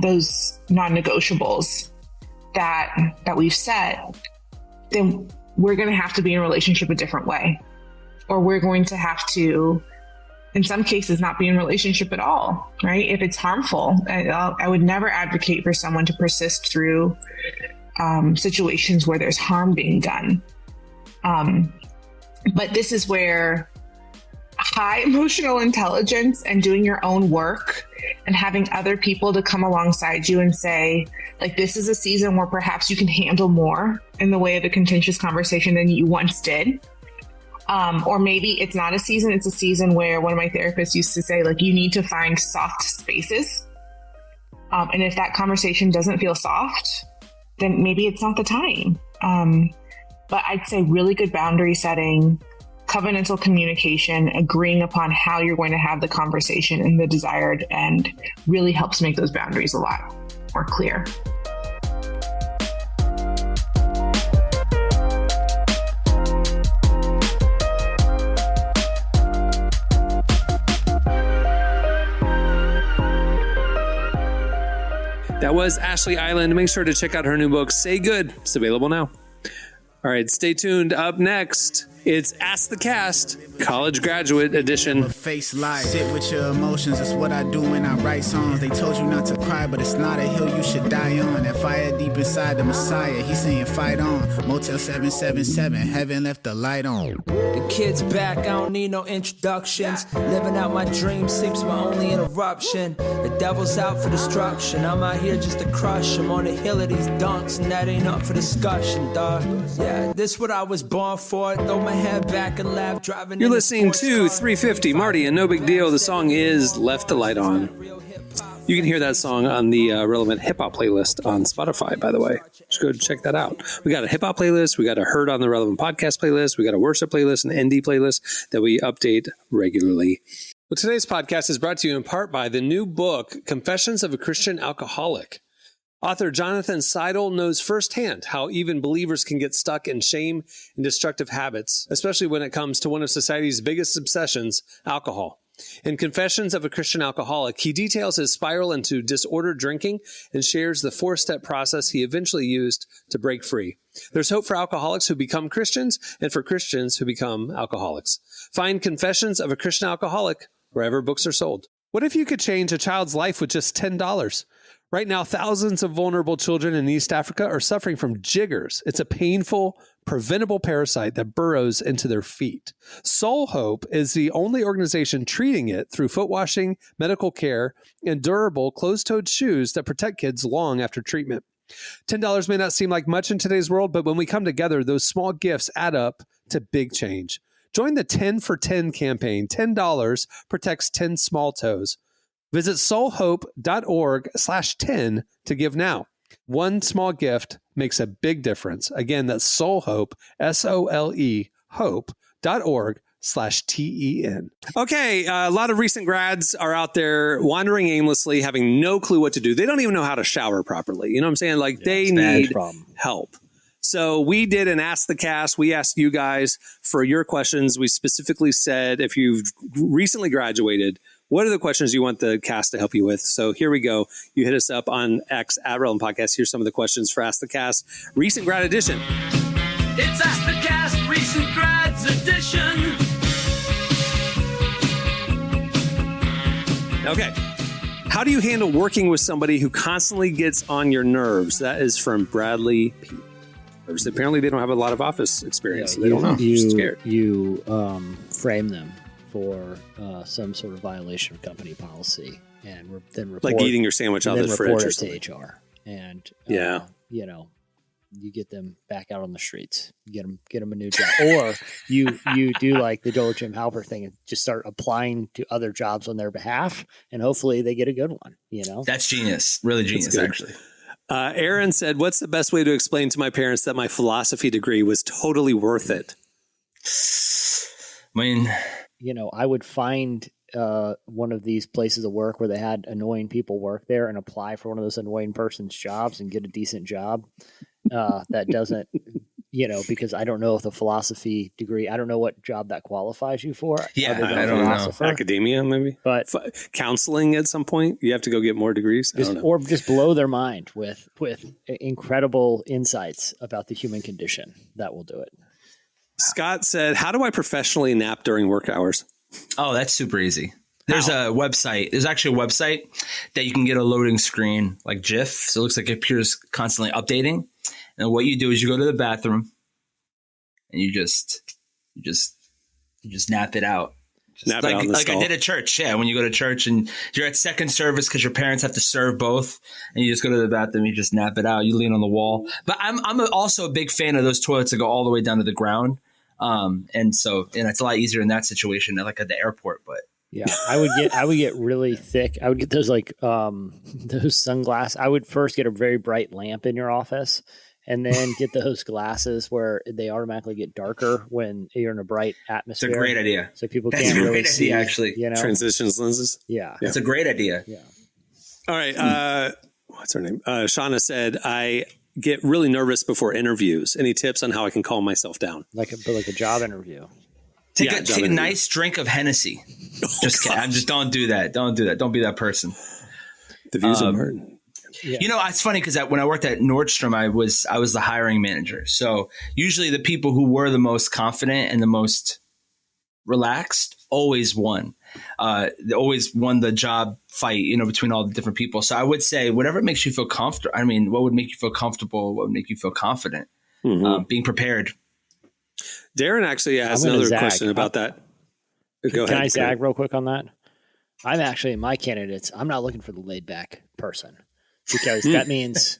those non-negotiables that we've set, then we're going to have to be in a relationship a different way, or we're going to have to, in some cases, not be in a relationship at all, right? If it's harmful, I would never advocate for someone to persist through situations where there's harm being done. But this is where high emotional intelligence and doing your own work and having other people to come alongside you and say, like, this is a season where perhaps you can handle more in the way of a contentious conversation than you once did. Or maybe it's not a season, it's a season where one of my therapists used to say, like, you need to find soft spaces. And if that conversation doesn't feel soft, then maybe it's not the time. But I'd say really good boundary setting, covenantal communication, agreeing upon how you're going to have the conversation in the desired end really helps make those boundaries a lot more clear. That was Ashlee Eiland. Make sure to check out her new book, Say Good. It's available now. All right, stay tuned. Up next, it's Ask the Cast, College Graduate Edition. Face life. Sit with your emotions. It's what I do when I write songs. They told you not to cry, but it's not a hill you should die on. That fire deep inside the Messiah. He's saying fight on. Motel 777. Heaven left the light on. The kid's back. I don't need no introductions. Living out my dreams seems my only interruption. The devil's out for destruction. I'm out here just to crush him on the hill of these dunks, and that ain't up for discussion, dawg. Yeah, this what I was born for. Throw my head back and laugh, driving. You're listening to 350 Marty and No Big Deal. The song is Left the Light On. You can hear that song on the relevant hip hop playlist on Spotify, by the way. Just go check that out. We got a hip hop playlist. We got a Heard on the Relevant podcast playlist. We got a worship playlist and ND playlist that we update regularly. Well, today's podcast is brought to you in part by the new book, Confessions of a Christian Alcoholic. Author Jonathan Seidel knows firsthand how even believers can get stuck in shame and destructive habits, especially when it comes to one of society's biggest obsessions, alcohol. In Confessions of a Christian Alcoholic, he details his spiral into disordered drinking and shares the 4-step process he eventually used to break free. There's hope for alcoholics who become Christians and for Christians who become alcoholics. Find Confessions of a Christian Alcoholic wherever books are sold. What if you could change a child's life with just $10? Right now, thousands of vulnerable children in East Africa are suffering from jiggers. It's a painful, preventable parasite that burrows into their feet. Soul Hope is the only organization treating it through foot washing, medical care, and durable closed-toed shoes that protect kids long after treatment. $10 may not seem like much in today's world, but when we come together, those small gifts add up to big change. Join the 10 for 10 campaign. $10 protects 10 small toes. Visit soulhope.org/10 to give now. One small gift makes a big difference. Again, that's soulhope, SOLE, hope.org/TEN. Okay, a lot of recent grads are out there wandering aimlessly, having no clue what to do. They don't even know how to shower properly. You know what I'm saying? Like, they need help. So we did an Ask the Cast. We asked you guys for your questions. We specifically said, if you've recently graduated, what are the questions you want the cast to help you with? So here we go. You hit us up on X at Relevant Podcast. Here's some of the questions for Ask the Cast. Recent Grad Edition. It's Ask the Cast Recent Grads Edition. Okay. How do you handle working with somebody who constantly gets on your nerves? That is from Bradley P. Apparently they don't have a lot of office experience. So they don't know. They're scared. You frame them for some sort of violation of company policy, and then report, like eating your sandwich out of the fridge or something. To HR, and yeah, you get them back out on the streets, get them a new job, or you do like the Joel Jim Halper thing and just start applying to other jobs on their behalf, and hopefully they get a good one. That's genius, really genius, actually. Aaron said, "What's the best way to explain to my parents that my philosophy degree was totally worth it?" I mean, I would find one of these places of work where they had annoying people work there and apply for one of those annoying person's jobs and get a decent job that doesn't because I don't know if the philosophy degree, I don't know what job that qualifies you for. Yeah, other than I don't know. philosopher. Academia, maybe, But counseling at some point. You have to go get more degrees. I don't know. or just blow their mind with incredible insights about the human condition. That will do it. Scott said, "How do I professionally nap during work hours?" Oh, that's super easy. There's a website. There's actually a website that you can get a loading screen like GIF. So it looks like it appears constantly updating. And what you do is you go to the bathroom and you just nap it out. Nap it out in the like I stall. did at church. Yeah. When you go to church and you're at second service because your parents have to serve both and you just go to the bathroom, you just nap it out. You lean on the wall. But I'm also a big fan of those toilets that go all the way down to the ground. And it's a lot easier in that situation, like at the airport. But Yeah, I would get really thick. I would get those those sunglasses. I would first get a very bright lamp in your office, and then get those glasses where they automatically get darker when you're in a bright atmosphere. it's a great idea. So people That's can't a really great see. idea, actually. Transitions lenses. Yeah. That's a great idea. Yeah. All right. What's her name? Shauna said, "I get really nervous before interviews. Any tips on how I can calm myself down?" Like a job interview. Take a nice drink of Hennessy. Just kidding. Don't do that. Don't do that. Don't be that person. The views are heard. Yeah. It's funny because when I worked at Nordstrom, I was the hiring manager. So usually the people who were the most confident and the most relaxed always won. They always won the job fight, between all the different people. So I would say whatever makes you feel comfortable. I mean, what would make you feel comfortable? What would make you feel confident? Being prepared. Darren actually has I'm gonna another zag. question about that. Go Can ahead. I zag real quick on that? I'm actually, my candidates, I'm not looking for the laid back person, because that means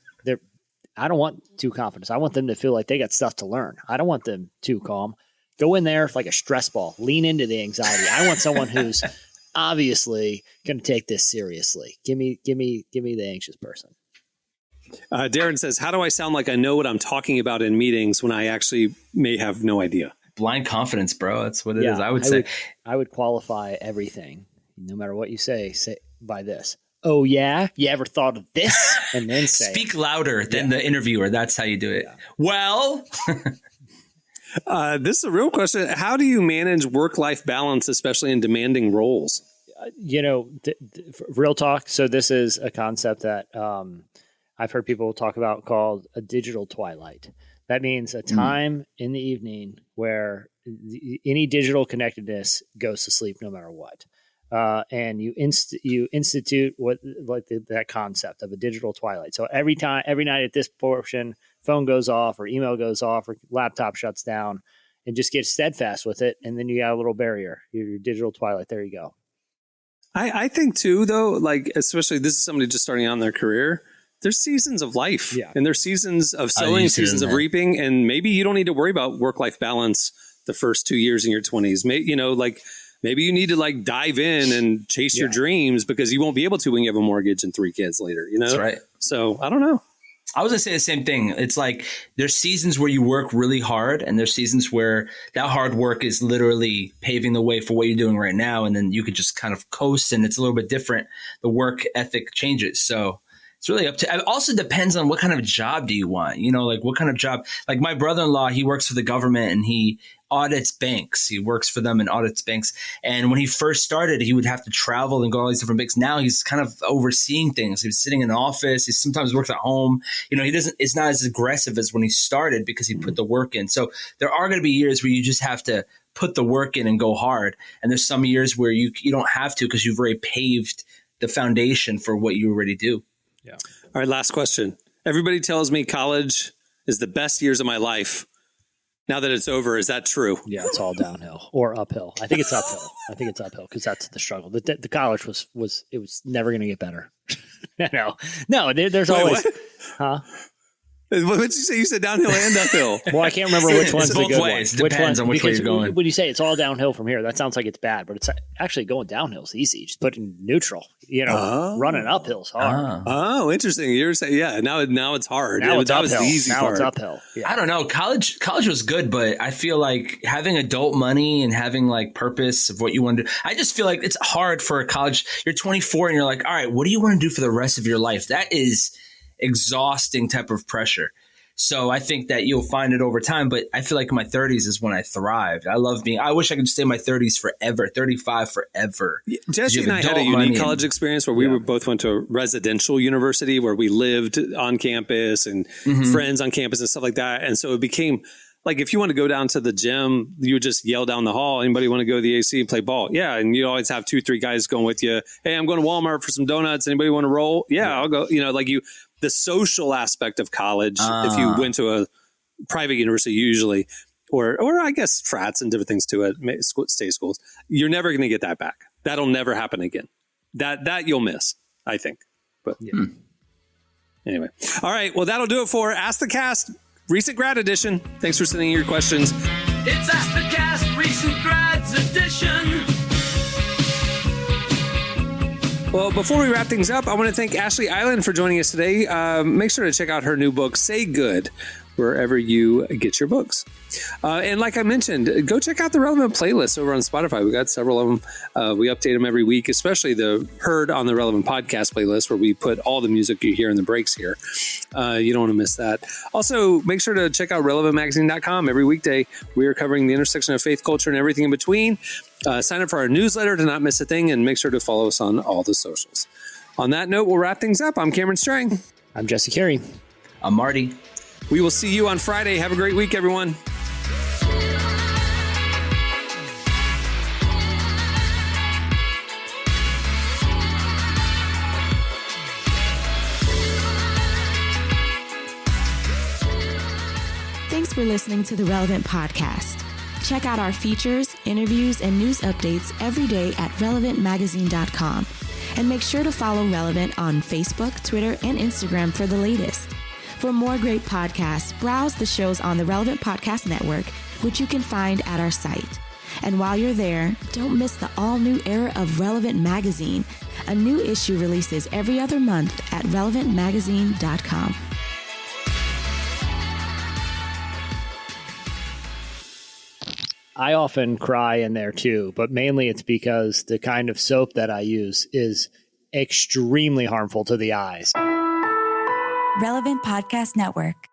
I don't want too confident. I want them to feel like they got stuff to learn. I don't want them too calm. Go in there like a stress ball, lean into the anxiety. I want someone who's obviously going to take this seriously. Give me the anxious person. Darren says, "How do I sound like I know what I'm talking about in meetings when I actually may have no idea?" Blind confidence, bro. That's what it is. I would say. I would qualify everything, no matter what you say by this. Oh yeah, you ever thought of this? And then say, speak louder than the interviewer. That's how you do it. Yeah. Well, this is a real question. How do you manage work-life balance, especially in demanding roles? Real talk. So this is a concept that I've heard people talk about called a digital twilight. That means a time in the evening where any digital connectedness goes to sleep no matter what. And you institute that concept of a digital twilight. So every night at this portion, phone goes off or email goes off or laptop shuts down, and just get steadfast with it. And then you got a little barrier, your digital twilight. There you go. I think too, though, like, especially this is somebody just starting out in their career. There's seasons of life, and there's seasons of sowing, seasons of reaping, and maybe you don't need to worry about work-life balance the first 2 years in your 20s. Maybe you need to dive in and chase your dreams, because you won't be able to when you have a mortgage and 3 kids later. That's right. So I don't know. I was gonna say the same thing. It's like there's seasons where you work really hard, and there's seasons where that hard work is literally paving the way for what you're doing right now, and then you could just kind of coast, and it's a little bit different. The work ethic changes, so it's really up to. It also depends on what kind of job do you want. What kind of job. Like my brother-in-law, he works for the government and he audits banks. He works for them and audits banks. And when he first started, he would have to travel and go to all these different banks. Now he's kind of overseeing things. He's sitting in an office. He sometimes works at home. It's not as aggressive as when he started because he put the work in. So there are going to be years where you just have to put the work in and go hard. And there's some years where you don't have to, because you've already paved the foundation for what you already do. Yeah. All right, last question. Everybody tells me college is the best years of my life. Now that it's over, is that true? Yeah, it's all downhill or uphill. I think it's uphill. Because that's the struggle. The college was never going to get better. No. There's always, what? huh? What did you say? You said downhill and uphill. Well, I can't remember which one's It's the both good ways. one. Depends on which way you're going. When you say it's all downhill from here, that sounds like it's bad, but it's actually going downhill is easy. Just put in neutral. Running uphill's hard. Oh, interesting. You're saying, now it's hard. Now it's that uphill. was the easy now part. it's uphill. Yeah. I don't know. College was good, but I feel like having adult money and having purpose of what you want to do. I just feel like it's hard for a college. You're 24 and you're like, all right, what do you want to do for the rest of your life? That is exhausting type of pressure. So I think that you'll find it over time, but I feel like in my 30s is when I thrived. I wish I could stay in my 30s forever, 35 forever. Jesse and I had a unique college experience where we both went to a residential university where we lived on campus and friends on campus and stuff like that. And so it became like, if you want to go down to the gym, you would just yell down the hall, anybody want to go to the AC and play ball? Yeah. And you always have 2-3 guys going with you. Hey, I'm going to Walmart for some donuts. Anybody want to roll? Yeah, I'll go. The social aspect of college, if you went to a private university usually, or I guess frats and different things too at state schools, you're never going to get that back. That'll never happen again. That you'll miss, I think. But anyway. All right. Well, that'll do it for Ask the Cast Recent Grad Edition. Thanks for sending your questions. It's Ask the Cast Recent Grads Edition. Well, before we wrap things up, I want to thank Ashlee Eiland for joining us today. Make sure to check out her new book, Say Good, wherever you get your books. And like I mentioned, go check out the Relevant playlist over on Spotify. We got several of them. We update them every week, especially the Heard on the Relevant podcast playlist, where we put all the music you hear in the breaks here. You don't want to miss that. Also, make sure to check out relevantmagazine.com. Every weekday, we are covering the intersection of faith, culture, and everything in between. Sign up for our newsletter to not miss a thing, and make sure to follow us on all the socials. On that note, we'll wrap things up. I'm Cameron Strang. I'm Jesse Carey. I'm Marty. We will see you on Friday. Have a great week, everyone. Thanks for listening to the Relevant Podcast. Check out our features, interviews, and news updates every day at relevantmagazine.com. And make sure to follow Relevant on Facebook, Twitter, and Instagram for the latest. For more great podcasts, browse the shows on the Relevant Podcast Network, which you can find at our site. And while you're there, don't miss the all-new era of Relevant Magazine. A new issue releases every other month at relevantmagazine.com. I often cry in there too, but mainly it's because the kind of soap that I use is extremely harmful to the eyes. Relevant Podcast Network.